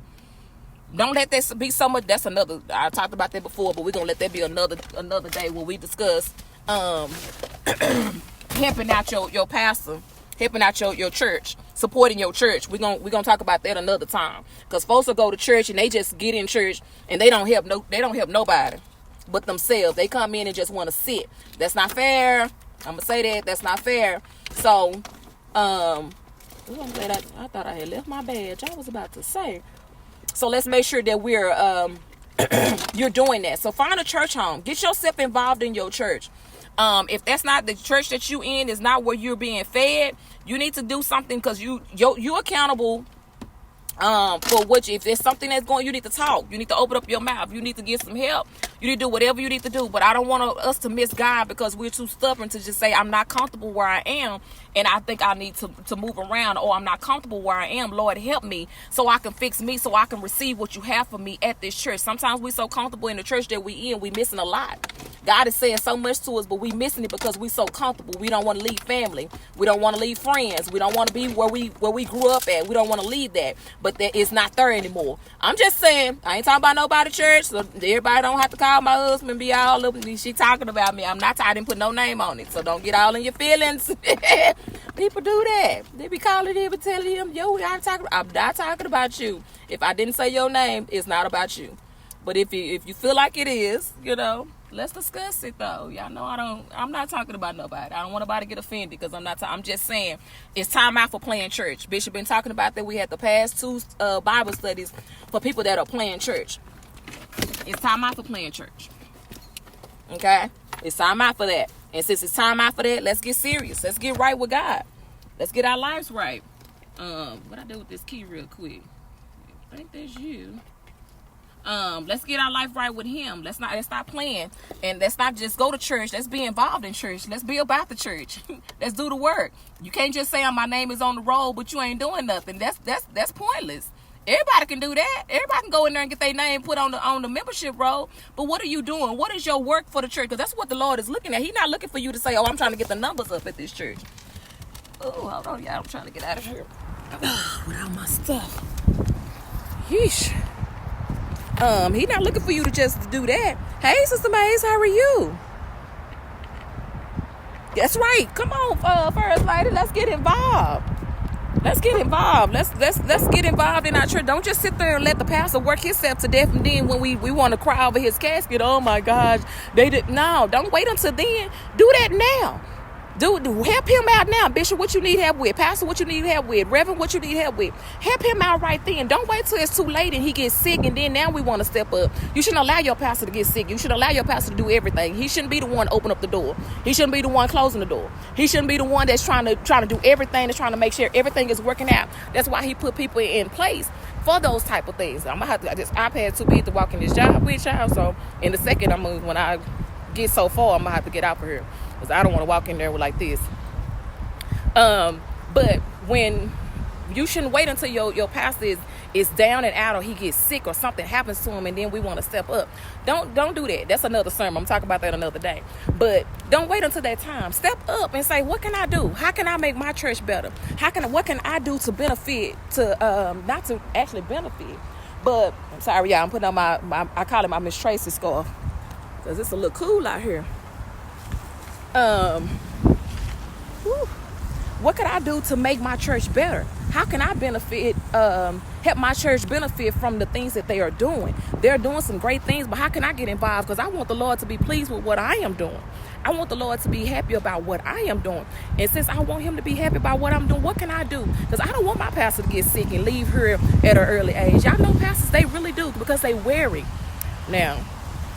Don't let this be so much. That's another. I talked about that before, but we're gonna let that be another day where we discuss helping out your pastor. Helping out your church, supporting your church. We're gonna talk about that another time. Cause folks will go to church and they just get in church and they don't help nobody but themselves. They come in and just want to sit. That's not fair. I'm gonna say that. That's not fair. So, I'm glad I thought I had left my badge. I was about to say. So let's make sure that we're you're doing that. So find a church home. Get yourself involved in your church. If that's not the church that you in, is not where you're being fed, you need to do something, because you're accountable For which, if there's something that's going, you need to talk. You need to open up your mouth. You need to get some help. You need to do whatever you need to do. But I don't want us to miss God because we're too stubborn to just say, I'm not comfortable where I am, and I think I need to move around, or I'm not comfortable where I am. Lord, help me so I can fix me, so I can receive what you have for me at this church. Sometimes we're so comfortable in the church that we missing a lot. God is saying so much to us, but we missing it because we so comfortable. We don't want to leave family. We don't want to leave friends. We don't want to be where we grew up at. We don't want to leave that. But that is not there anymore. I'm just saying, I ain't talking about nobody church, so everybody don't have to call my husband and be all up. She talking about me. I didn't put no name on it, so don't get all in your feelings. People do that. They be calling him and telling him, yo, I'm not talking about you. If I didn't say your name, it's not about you. But if you feel like it is, let's discuss it though. Y'all know I'm not talking about nobody. I don't want nobody to get offended because I'm just saying it's time out for playing church. Bishop been talking about that. We had the past 2 Bible studies for people that are playing church. It's time out for playing church. Okay? It's time out for that. And since it's time out for that, let's get serious. Let's get right with God. Let's get our lives right. What I do with this key real quick? I think that's you. Let's get our life right with him. Let's stop playing, and let's not just go to church. Let's be involved in church. Let's be about the church. Let's do the work. You can't just say my name is on the roll, but you ain't doing nothing. That's pointless. Everybody can do that. Everybody can go in there and get their name put on the membership roll. But what are you doing? What is your work for the church? Because that's what the Lord is looking at. He's not looking for you to say, I'm trying to get the numbers up at this church. Oh, hold on, y'all. I'm trying to get out of here with all my stuff. Yeesh. He not looking for you to just do that. Hey, Sister Maze, how are you? That's right. Come on, First Lady. Let's get involved. Let's get involved. Let's get involved in our church. Don't just sit there and let the pastor work himself to death, and then when we want to cry over his casket, oh my gosh, they did. No, don't wait until then. Do that now. Do help him out now, Bishop. What you need help with, Pastor? What you need help with, Reverend? What you need help with? Help him out right then. Don't wait till it's too late and he gets sick, and then now we want to step up. You shouldn't allow your pastor to get sick. You should allow your pastor to do everything. He shouldn't be the one to open up the door. He shouldn't be the one closing the door. He shouldn't be the one that's trying to do everything. That's trying to make sure everything is working out. That's why he put people in place for those type of things. I'm gonna have to. This iPad too big to walk in this job with y'all. So in a second, when I get so far, I'm gonna have to get out of here because I don't want to walk in there with like this. But when you shouldn't wait until your pastor is down and out, or he gets sick or something happens to him, and then we want to step up. Don't do that. That's another sermon. I'm talking about that another day. But don't wait until that time. Step up and say, what can I do? How can I make my church better? What can I do to benefit, not to actually benefit, but I'm sorry, y'all, I'm putting on my I call it my Miss Tracy scarf because it's a little cool out here. What can I do to make my church better? How can I benefit, help my church benefit from the things that they are doing? They're doing some great things, but how can I get involved? Because I want the Lord to be pleased with what I am doing. I want the Lord to be happy about what I am doing. And since I want him to be happy about what I'm doing, what can I do? Because I don't want my pastor to get sick and leave here at an early age. Y'all know pastors, they really do, because they worry. Now,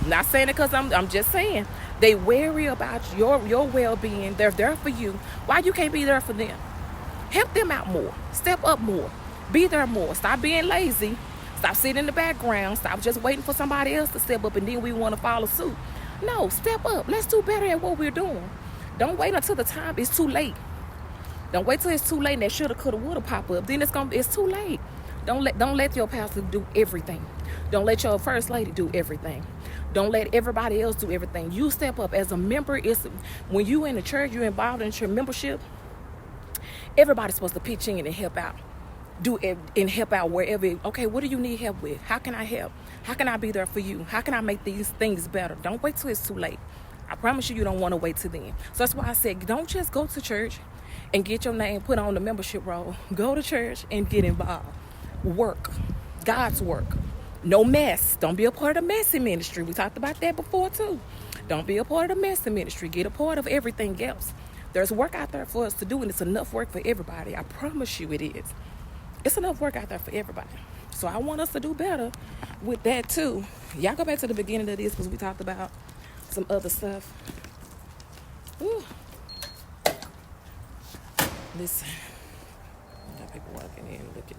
I'm not saying it because I'm just saying. They worry about your well-being. They're there for you. Why you can't be there for them? Help them out more. Step up more. Be there more. Stop being lazy. Stop sitting in the background. Stop just waiting for somebody else to step up and then we want to follow suit. No, step up. Let's do better at what we're doing. Don't wait until the time it's too late. Don't wait till it's too late and that shoulda, coulda, woulda pop up. Then it's too late. Don't let your pastor do everything. Don't let your first lady do everything. Don't let everybody else do everything. You step up as a member. When you in the church, you're involved in church membership. Everybody's supposed to pitch in and help out. Help out wherever. Okay, what do you need help with? How can I help? How can I be there for you? How can I make these things better? Don't wait till it's too late. I promise you don't want to wait till then. So that's why I said, don't just go to church and get your name put on the membership roll. Go to church and get involved. Work. God's work. No mess. Don't be a part of the messy ministry. We talked about that before too. Don't be a part of the messy ministry. Get a part of everything else. There's work out there for us to do, and it's enough work for everybody. I promise you it is. It's enough work out there for everybody. So I want us to do better with that too. Y'all go back to the beginning of this because we talked about some other stuff. Ooh. Listen. I got people walking in looking.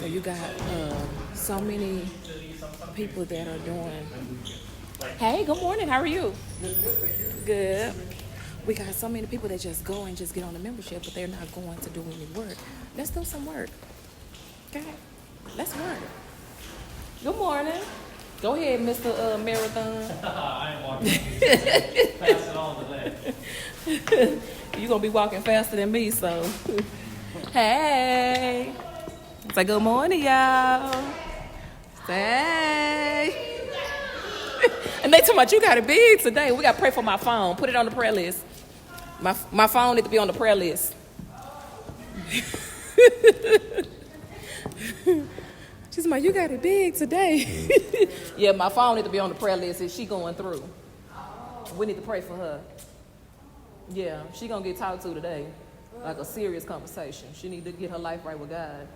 So you got so many people that are doing. Hey, good morning. How are you? Good. We got so many people that just go and just get on the membership, but they're not going to do any work. Let's do some work. Okay, let's work. Good morning. Go ahead, Mr. Marathon. I ain't walking. Pass it on today. You're going to be walking faster than me, so. Hey. Say good morning, y'all. Hey. And they talking about you got it big today. We got to pray for my phone. Put it on the prayer list. My phone need to be on the prayer list. She's like, you got it big today. Yeah, my phone need to be on the prayer list. Is she going through? We need to pray for her. Yeah, she gonna get talked to today. Like a serious conversation. She need to get her life right with God.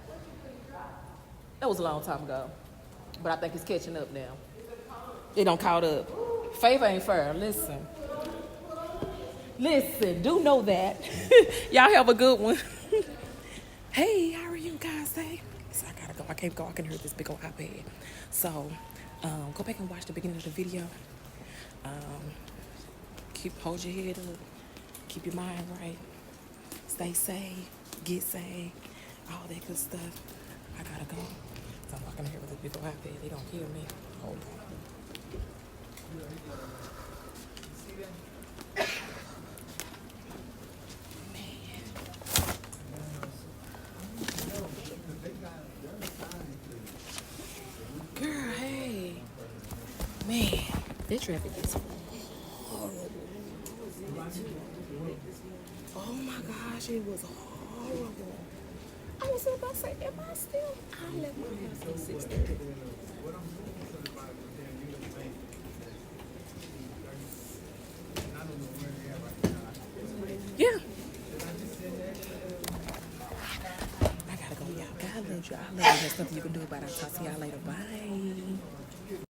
That was a long time ago. But I think it's catching up now. It don't caught up. Faith ain't fair. Listen. Listen, do know that. Y'all have a good one. Hey, how are you guys? Hey. So I gotta go. I can't go. I can hear this big old iPad. So, go back and watch the beginning of the video. Hold your head up. Keep your mind right. Stay safe. Get saved. All that good stuff. I gotta go. So I'm not gonna hear with this big old iPad. They don't kill me. Hold on. Girl, hey. Man, this traffic is horrible. Oh my gosh, it was horrible. I was about to say, am I still? I left my house at 6:30. Yeah. I gotta go, y'all. God loves you. I love you. There's nothing you can do about it. I'll talk to y'all later. Bye.